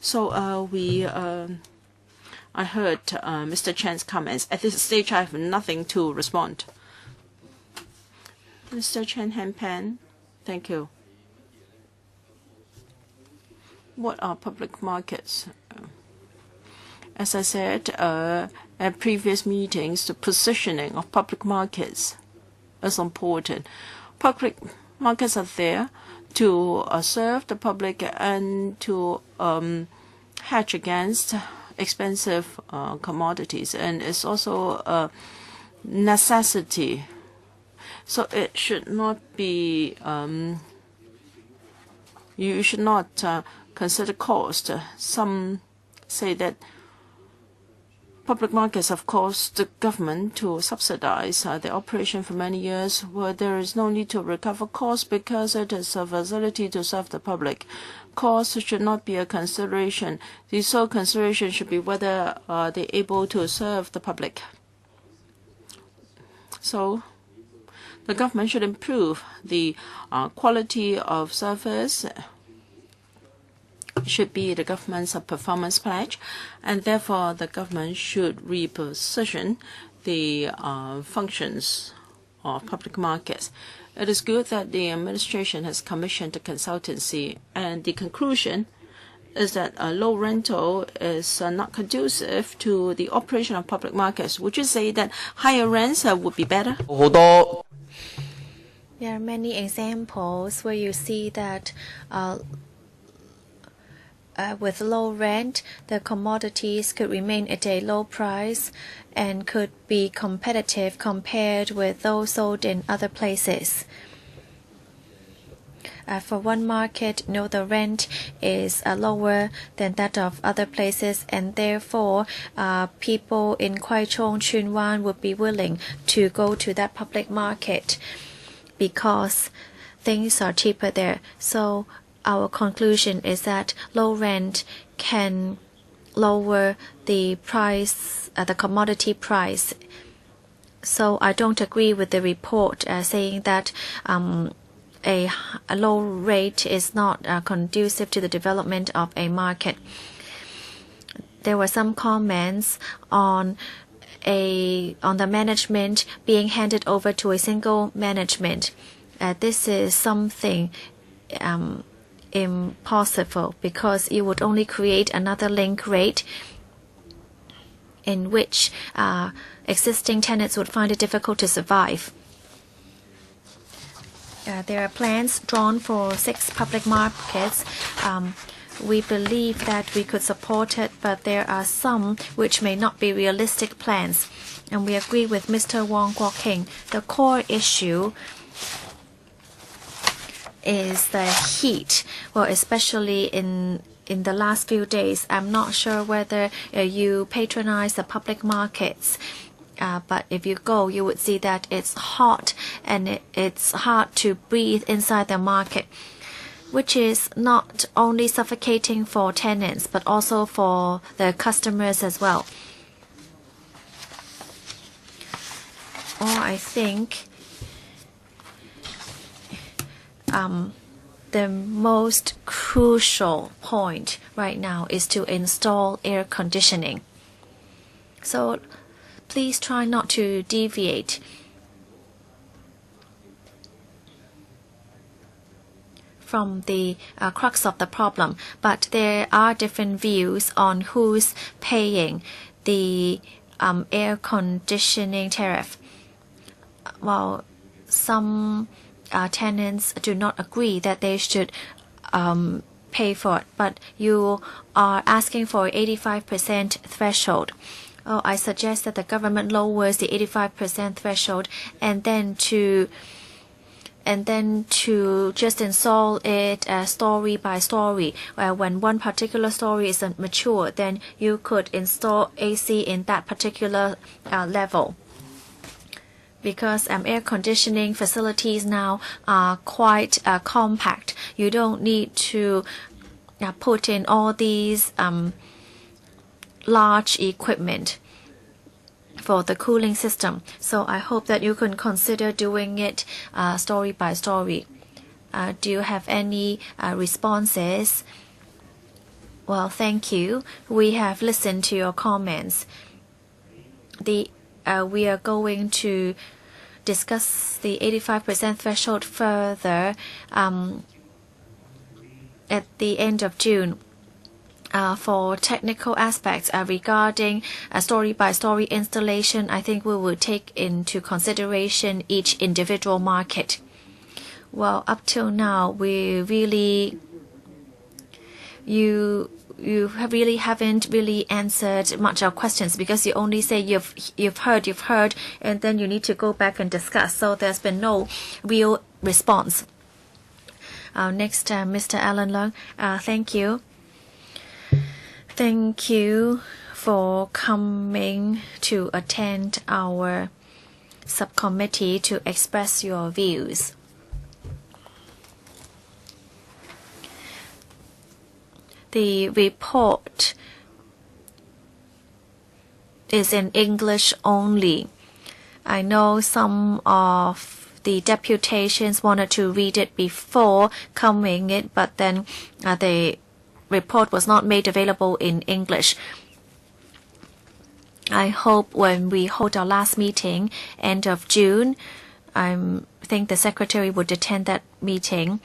So I heard Mr. Chan's comments. At this stage, I have nothing to respond. Mr. Chen Hanpan, thank you. What are public markets? As I said at previous meetings, the positioning of public markets is important. Public markets are there to serve the public and to hedge against expensive commodities, and it's also a necessity. So it should not be, you should not consider cost. Some say that public markets have caused the government to subsidize the operation for many years, where there is no need to recover costs because it is a facility to serve the public. Cost should not be a consideration. The sole consideration should be whether they're able to serve the public. So the government should improve the quality of service. Should be the government's performance pledge, and therefore the government should reposition the functions of public markets. It is good that the administration has commissioned a consultancy, and the conclusion is that a low rental is not conducive to the operation of public markets. Would you say that higher rents would be better? There are many examples where you see that with low rent, the commodities could remain at a low price and could be competitive compared with those sold in other places. For one market, the rent is lower than that of other places, and therefore people in Kwai Chong, Chuen Wan would be willing to go to that public market because things are cheaper there. So our conclusion is that low rent can lower the price, the commodity price. So I don't agree with the report saying that a low rate is not conducive to the development of a market. There were some comments on the management being handed over to a single management. This is something impossible, because you would only create another link rate in which existing tenants would find it difficult to survive. There are plans drawn for 6 public markets. We believe that we could support it, but there are some which may not be realistic plans. And we agree with Mr. Wong Kwok King. The core issue is the heat. Well, especially in the last few days, I'm not sure whether you patronize the public markets. But if you go, you would see that it's hot and it's hard to breathe inside the market, which is not only suffocating for tenants, but also for the customers as well. Or I think the most crucial point right now is to install air conditioning. So please try not to deviate from the crux of the problem. But there are different views on who's paying the air conditioning tariff. While some tenants do not agree that they should pay for it, but you are asking for 85% threshold. Oh, I suggest that the government lowers the 85% threshold and then to just install it story by story. When one particular story isn't mature, then you could install AC in that particular level. Because air conditioning facilities now are quite compact. You don't need to put in all these large equipment for the cooling system. So I hope that you can consider doing it story by story. Do you have any responses? Well, thank you. We have listened to your comments. We are going to discuss the 85% threshold further at the end of June. For technical aspects regarding story-by-story installation, I think we will take into consideration each individual market. Well, up till now, you haven't really answered much of questions because you only say you've heard, and then you need to go back and discuss. So there's been no real response. Next, Mr. Alan Leung, thank you. Thank you for coming to attend our subcommittee to express your views. The report is in English only. I know some of the deputations wanted to read it before coming in, but then the report was not made available in English. I hope when we hold our last meeting, end of June, I think the secretary would attend that meeting.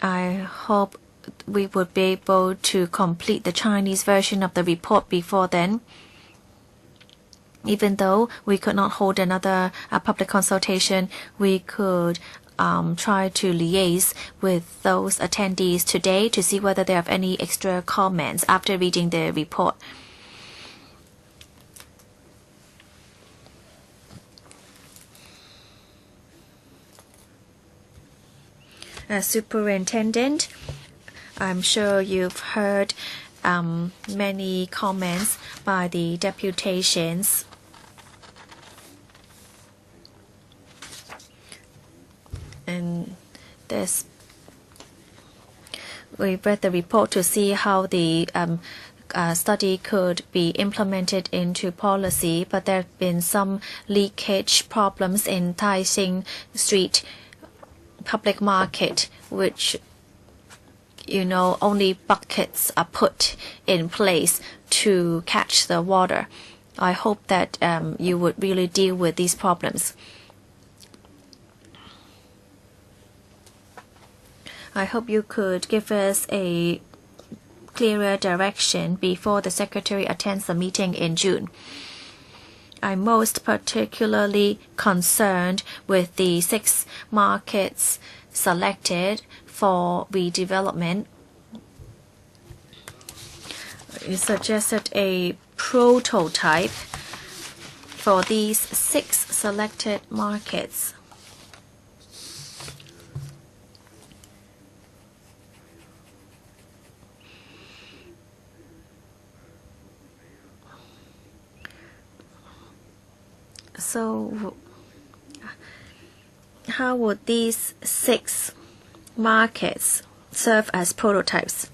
I hope we would be able to complete the Chinese version of the report before then. Even though we could not hold another public consultation, we could try to liaise with those attendees today to see whether they have any extra comments after reading the report. Superintendent, I'm sure you've heard many comments by the deputations. And we read the report to see how the study could be implemented into policy, but there have been some leakage problems in Tai Sing Street public market, which only buckets are put in place to catch the water. I hope that you would really deal with these problems. I hope you could give us a clearer direction before the secretary attends the meeting in June. I'm most particularly concerned with the 6 markets selected for redevelopment. You suggested a prototype for these 6 selected markets. So how would these 6 markets serve as prototypes?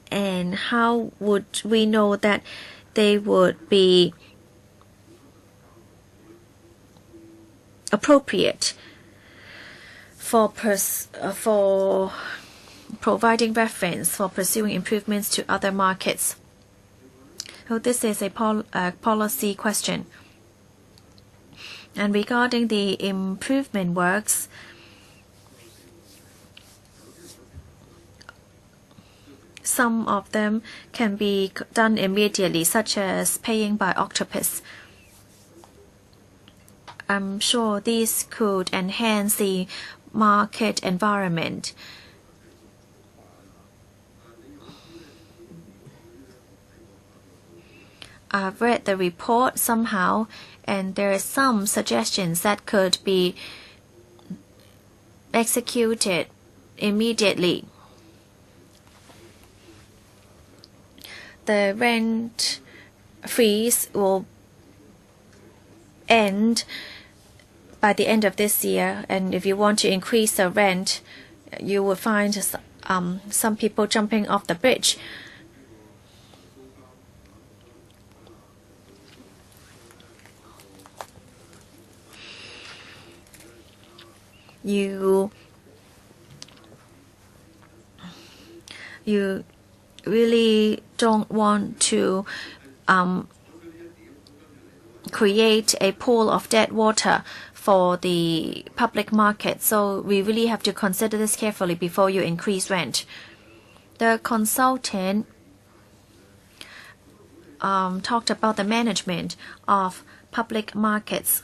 And how would we know that they would be appropriate for providing reference for pursuing improvements to other markets? So this is a policy question. And regarding the improvement works, some of them can be done immediately, such as paying by octopus. I'm sure these could enhance the market environment. I've read the report somehow, and there are some suggestions that could be executed immediately. The rent freeze will end by the end of this year, and if you want to increase the rent, you will find some people jumping off the bridge. You really don't want to create a pool of dead water for the public market. So we really have to consider this carefully before you increase rent. The consultant talked about the management of public markets.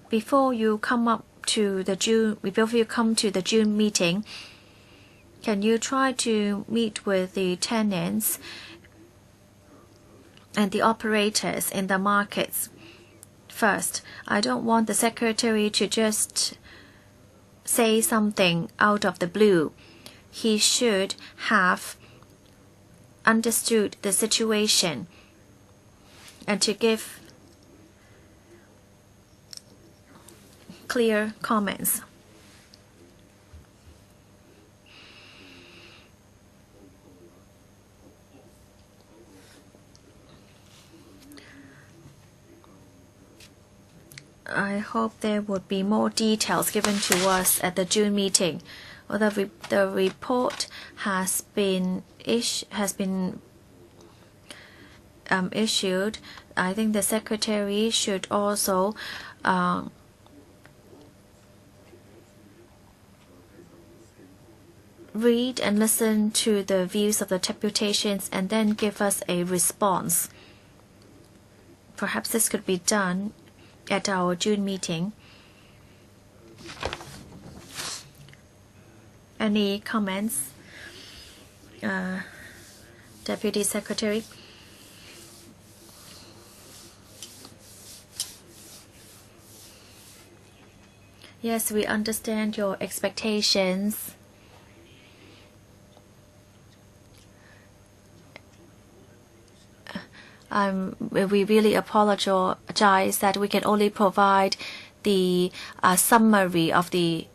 Before you come to the June meeting, can you try to meet with the tenants and the operators in the markets first? I don't want the secretary to just say something out of the blue. He should have understood the situation and to give clear comments. I hope there would be more details given to us at the June meeting. Well, the report has been issued. I think the secretary should also read and listen to the views of the deputations and then give us a response. Perhaps this could be done at our June meeting. Any comments, Deputy Secretary? Yes, we understand your expectations. We really apologize that we can only provide the summary of the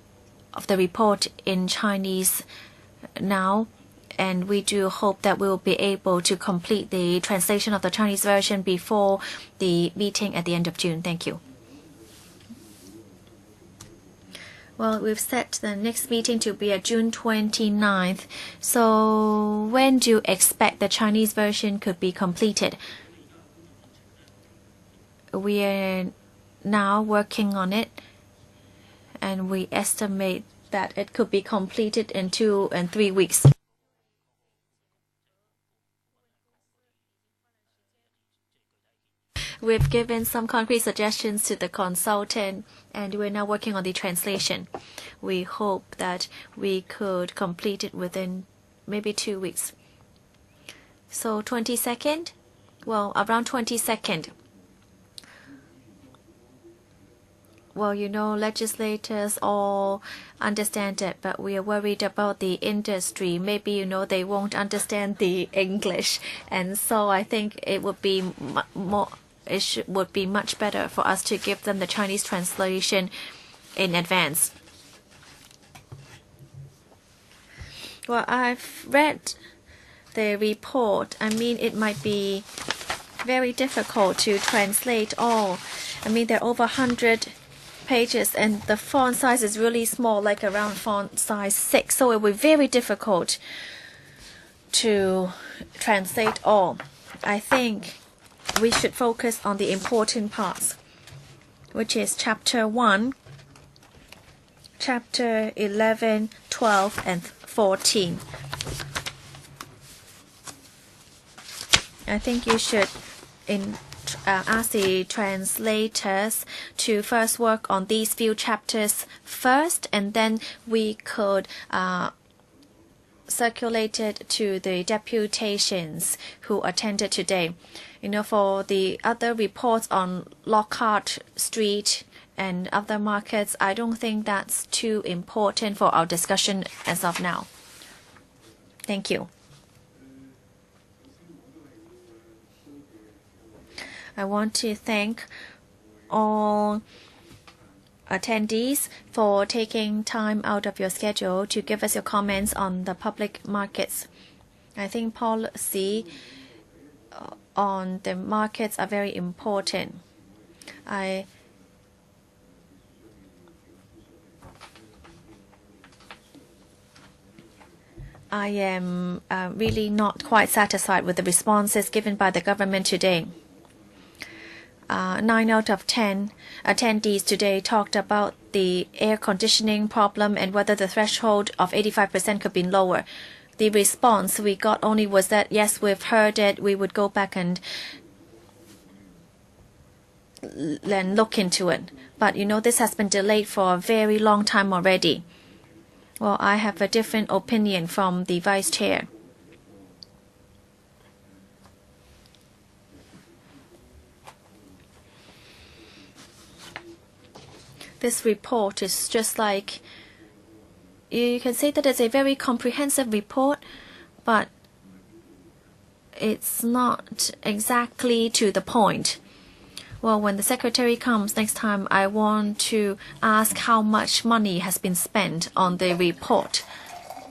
report in Chinese now, and we do hope that we will be able to complete the translation of the Chinese version before the meeting at the end of June. Thank you. Well, we've set the next meeting to be at June 29th. So when do you expect the Chinese version could be completed? We are now working on it, and we estimate that it could be completed in 2 and 3 weeks. We've given some concrete suggestions to the consultant, and we're now working on the translation. We hope that we could complete it within maybe 2 weeks. So 22nd? Well, around 22nd. Well, legislators all understand it, but we are worried about the industry. Maybe, they won't understand the English. And so I think it would be would be much better for us to give them the Chinese translation in advance. Well, I've read the report. I mean, it might be very difficult to translate all. I mean, there are over 100 pages, and the font size is really small, like around font size 6. So it will be very difficult to translate all. I think we should focus on the important parts, which is Chapter 1, Chapter 11, 12, and 14. I think you should ask the translators to first work on these few chapters first, and then we could circulate it to the deputations who attended today. For the other reports on Lockhart Street and other markets, I don't think that's too important for our discussion as of now. Thank you. I want to thank all attendees for taking time out of your schedule to give us your comments on the public markets. I think policy on the markets are very important. I am really not quite satisfied with the responses given by the government today. 9 out of 10 attendees today talked about the air conditioning problem and whether the threshold of 85% could be lower. The response we got only was that, yes, we've heard it, we would go back and look into it. But this has been delayed for a very long time already. Well, I have a different opinion from the Vice Chair. This report is just like, you can say that it's a very comprehensive report, but it's not exactly to the point. Well, when the secretary comes next time, I want to ask how much money has been spent on the report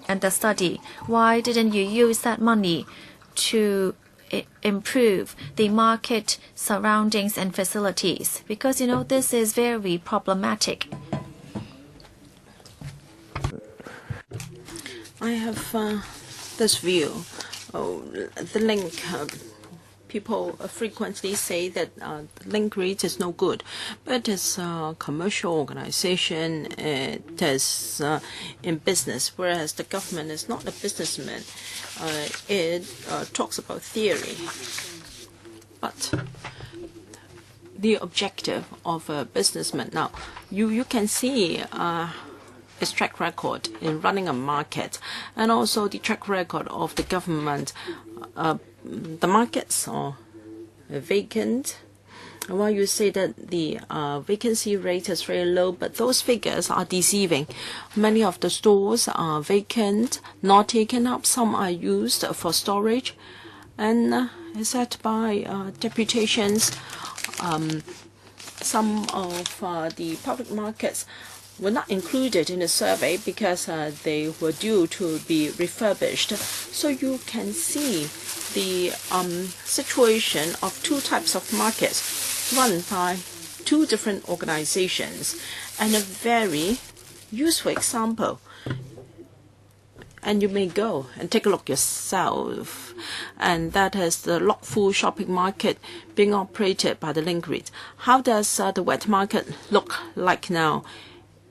and the study. Why didn't you use that money to improve the market surroundings and facilities? Because, this is very problematic. I have this view. The link, people frequently say that the link rate is no good, but as a commercial organization, it is in business, whereas the government is not a businessman. It talks about theory, but the objective of a businessman. Now, you can see its track record in running a market, and also the track record of the government. The markets are vacant. While you say that the vacancy rate is very low, but those figures are deceiving. Many of the stores are vacant, not taken up. Some are used for storage. And as said by deputations, some of the public markets were not included in the survey because they were due to be refurbished. So you can see the situation of two types of markets run by two different organizations, and a very useful example. And you may go and take a look yourself, and that is the Lok Fu shopping market being operated by the link grid. How does the wet market look like now?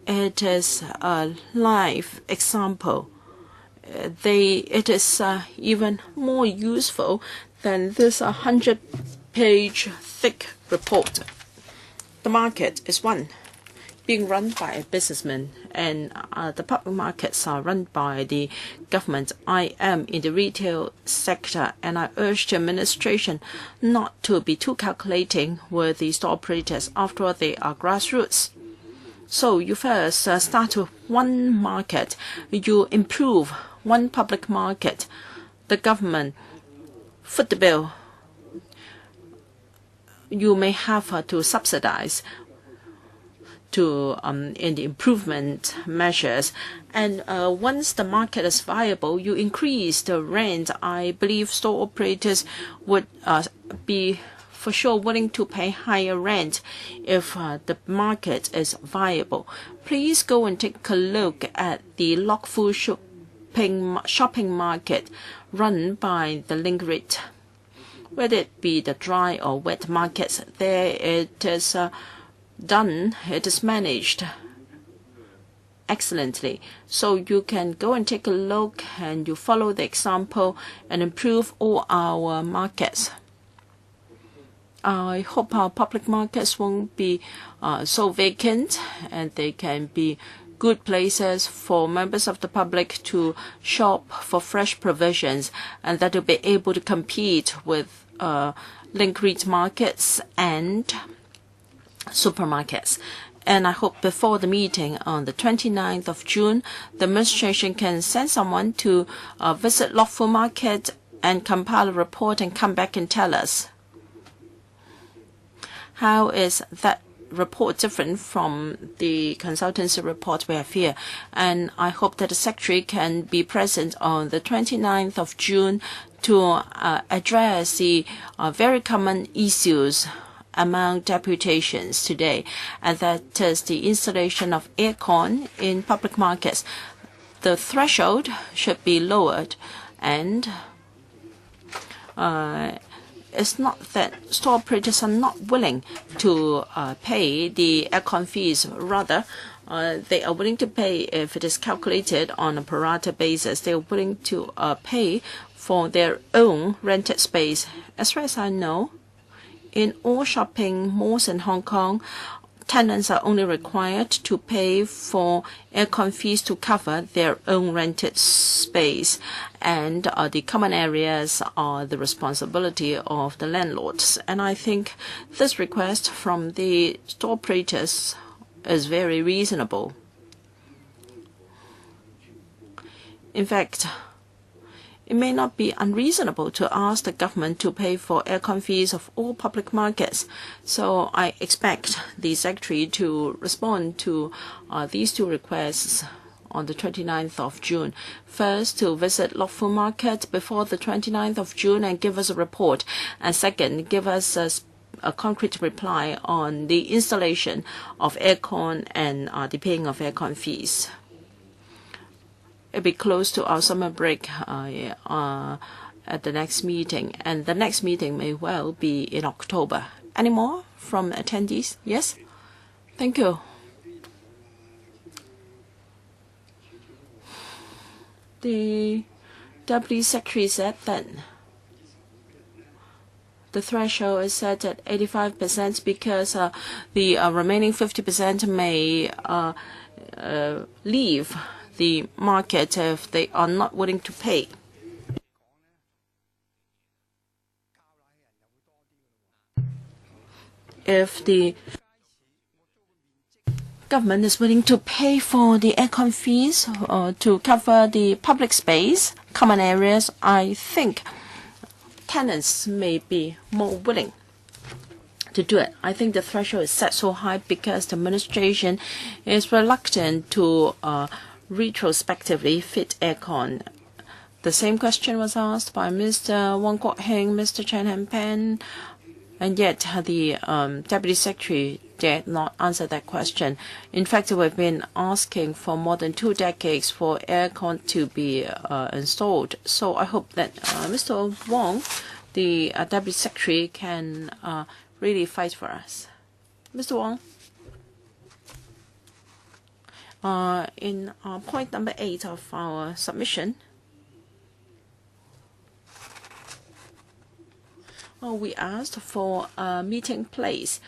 It is a live example. It is even more useful than this 100-page thick report. The market is one being run by a businessman, and the public markets are run by the government. I am in the retail sector, and I urge the administration not to be too calculating with the store operators. After all, they are grassroots. So you first start with one market, you improve one public market. The government foot the bill. You may have to subsidize to in the improvement measures, and once the market is viable, you increase the rent. I believe store operators would be for sure willing to pay higher rent if the market is viable. Please go and take a look at the Lok Fu shopping market run by the link grid. Whether it be the dry or wet markets, there it is done, it is managed excellently. So you can go and take a look, and you follow the example and improve all our markets. I hope our public markets won't be so vacant, and they can be good places for members of the public to shop for fresh provisions, and that will be able to compete with linked markets and supermarkets. And I hope before the meeting on the 29th of June, the administration can send someone to visit lawful market and compile a report and come back and tell us how is that report different from the consultancy report we have here. And I hope that the Secretary can be present on the 29th of June to address the very common issues among deputations today, and that is the installation of aircon in public markets. The threshold should be lowered, and it's not that store operators are not willing to pay the aircon fees. Rather, they are willing to pay if it is calculated on a pro rata basis. They are willing to pay for their own rented space. As far as I know, in all shopping malls in Hong Kong, tenants are only required to pay for aircon fees to cover their own rented space, and the common areas are the responsibility of the landlords. And I think this request from the store operators is very reasonable. In fact, it may not be unreasonable to ask the government to pay for aircon fees of all public markets. So I expect the Secretary to respond to these two requests on the 29th of June. First, to visit lawful market before the 29th of June and give us a report. And second, give us a concrete reply on the installation of aircon and the paying of aircon fees. It'll be close to our summer break at the next meeting, and the next meeting may well be in October. Any more from attendees? Yes? Thank you. The Deputy Secretary said that the threshold is set at 85% because the remaining 50% may leave the market if they are not willing to pay. If the government is willing to pay for the aircon fees to cover the public space, common areas, I think tenants may be more willing to do it. I think the threshold is set so high because the administration is reluctant to retrospectively fit aircon. The same question was asked by Mr. Wong Kwok Heng, Mr. Chen Han-pen, and yet the Deputy Secretary did not answer that question. In fact, we've been asking for more than 2 decades for aircon to be installed. So I hope that Mr. Wong, the Deputy Secretary, can really fight for us. Mr. Wong? In point number 8 of our submission, we asked for a meeting place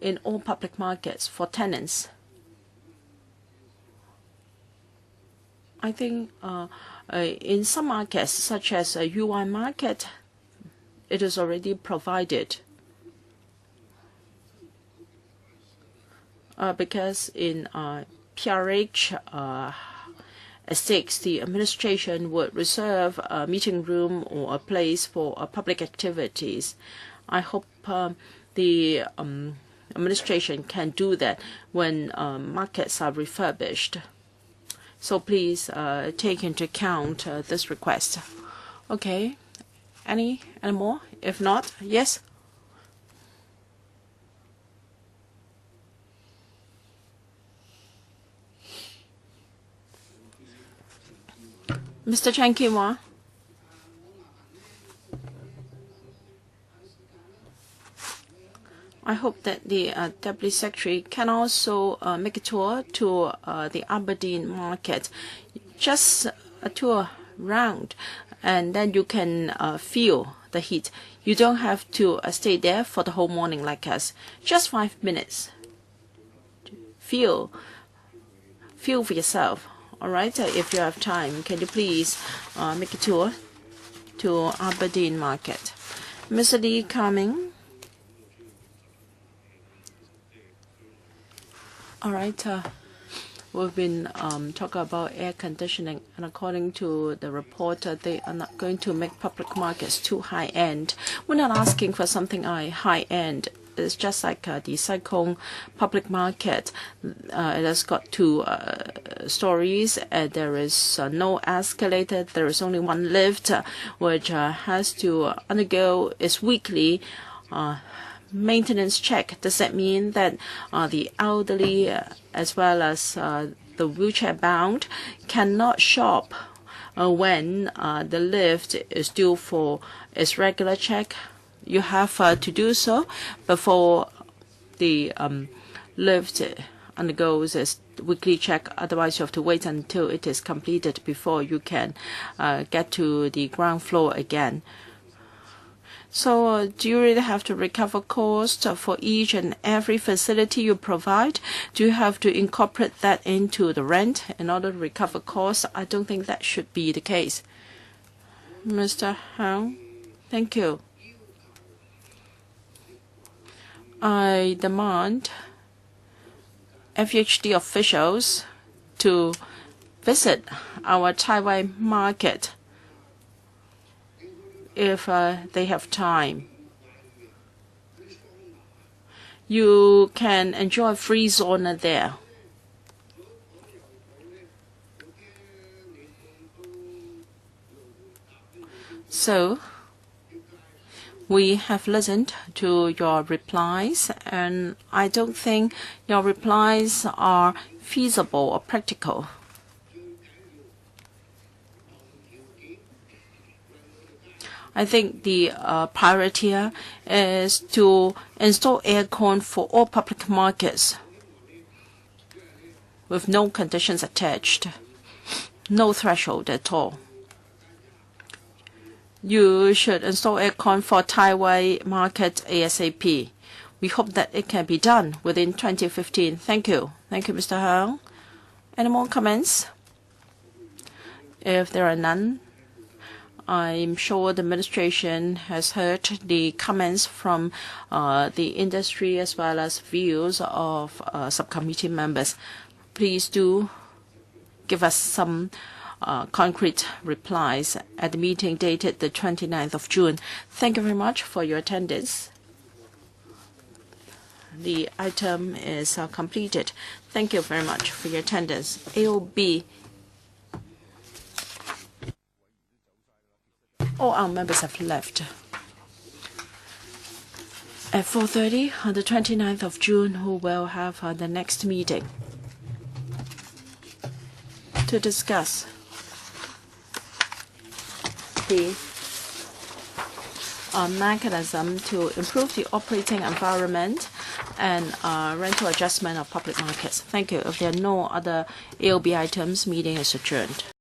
in all public markets for tenants. I think in some markets, such as a UI market, it is already provided. Because in PRH estates, the administration would reserve a meeting room or a place for public activities. I hope the administration can do that when markets are refurbished. So please take into account this request. Okay. Any more? If not, yes. Mr. Chan Kim-wah. I hope that the Deputy Secretary can also make a tour to the Aberdeen market, just a tour round, and then you can feel the heat. You don't have to stay there for the whole morning like us. Just 5 minutes. Feel feel for yourself. All right, if you have time, can you please make a tour to Aberdeen Market? Mr. Lee coming. All right, we've been talking about air conditioning, and according to the reporter, they are not going to make public markets too high-end. We're not asking for something high-end. It's just like the Cyclone public market. It has got 2 stories. There is no escalator. There is only one lift, which has to undergo its weekly maintenance check. Does that mean that the elderly as well as the wheelchair-bound cannot shop when the lift is due for its regular check? You have to do so before the lift undergoes its weekly check. Otherwise, you have to wait until it is completed before you can get to the ground floor again. So do you really have to recover cost for each and every facility you provide? Do you have to incorporate that into the rent in order to recover costs? I don't think that should be the case. Mr. Hang, thank you. I demand FHD officials to visit our Taiwan market if they have time. You can enjoy free sauna there. So we have listened to your replies, and I don't think your replies are feasible or practical. I think the priority is to install aircon for all public markets with no conditions attached, no threshold at all. You should install aircon for Taiwan market ASAP. We hope that it can be done within 2015. Thank you. Thank you, Mr. Hung. Any more comments? If there are none, I'm sure the administration has heard the comments from the industry as well as views of subcommittee members. Please do give us some concrete replies at the meeting dated the 29th of June. Thank you very much for your attendance. The item is completed. Thank you very much for your attendance. AOB. All our members have left. At 4:30 on the 29th of June, we will have the next meeting to discuss the mechanism to improve the operating environment and rental adjustment of public markets. Thank you. If there are no other AOB items, meeting is adjourned.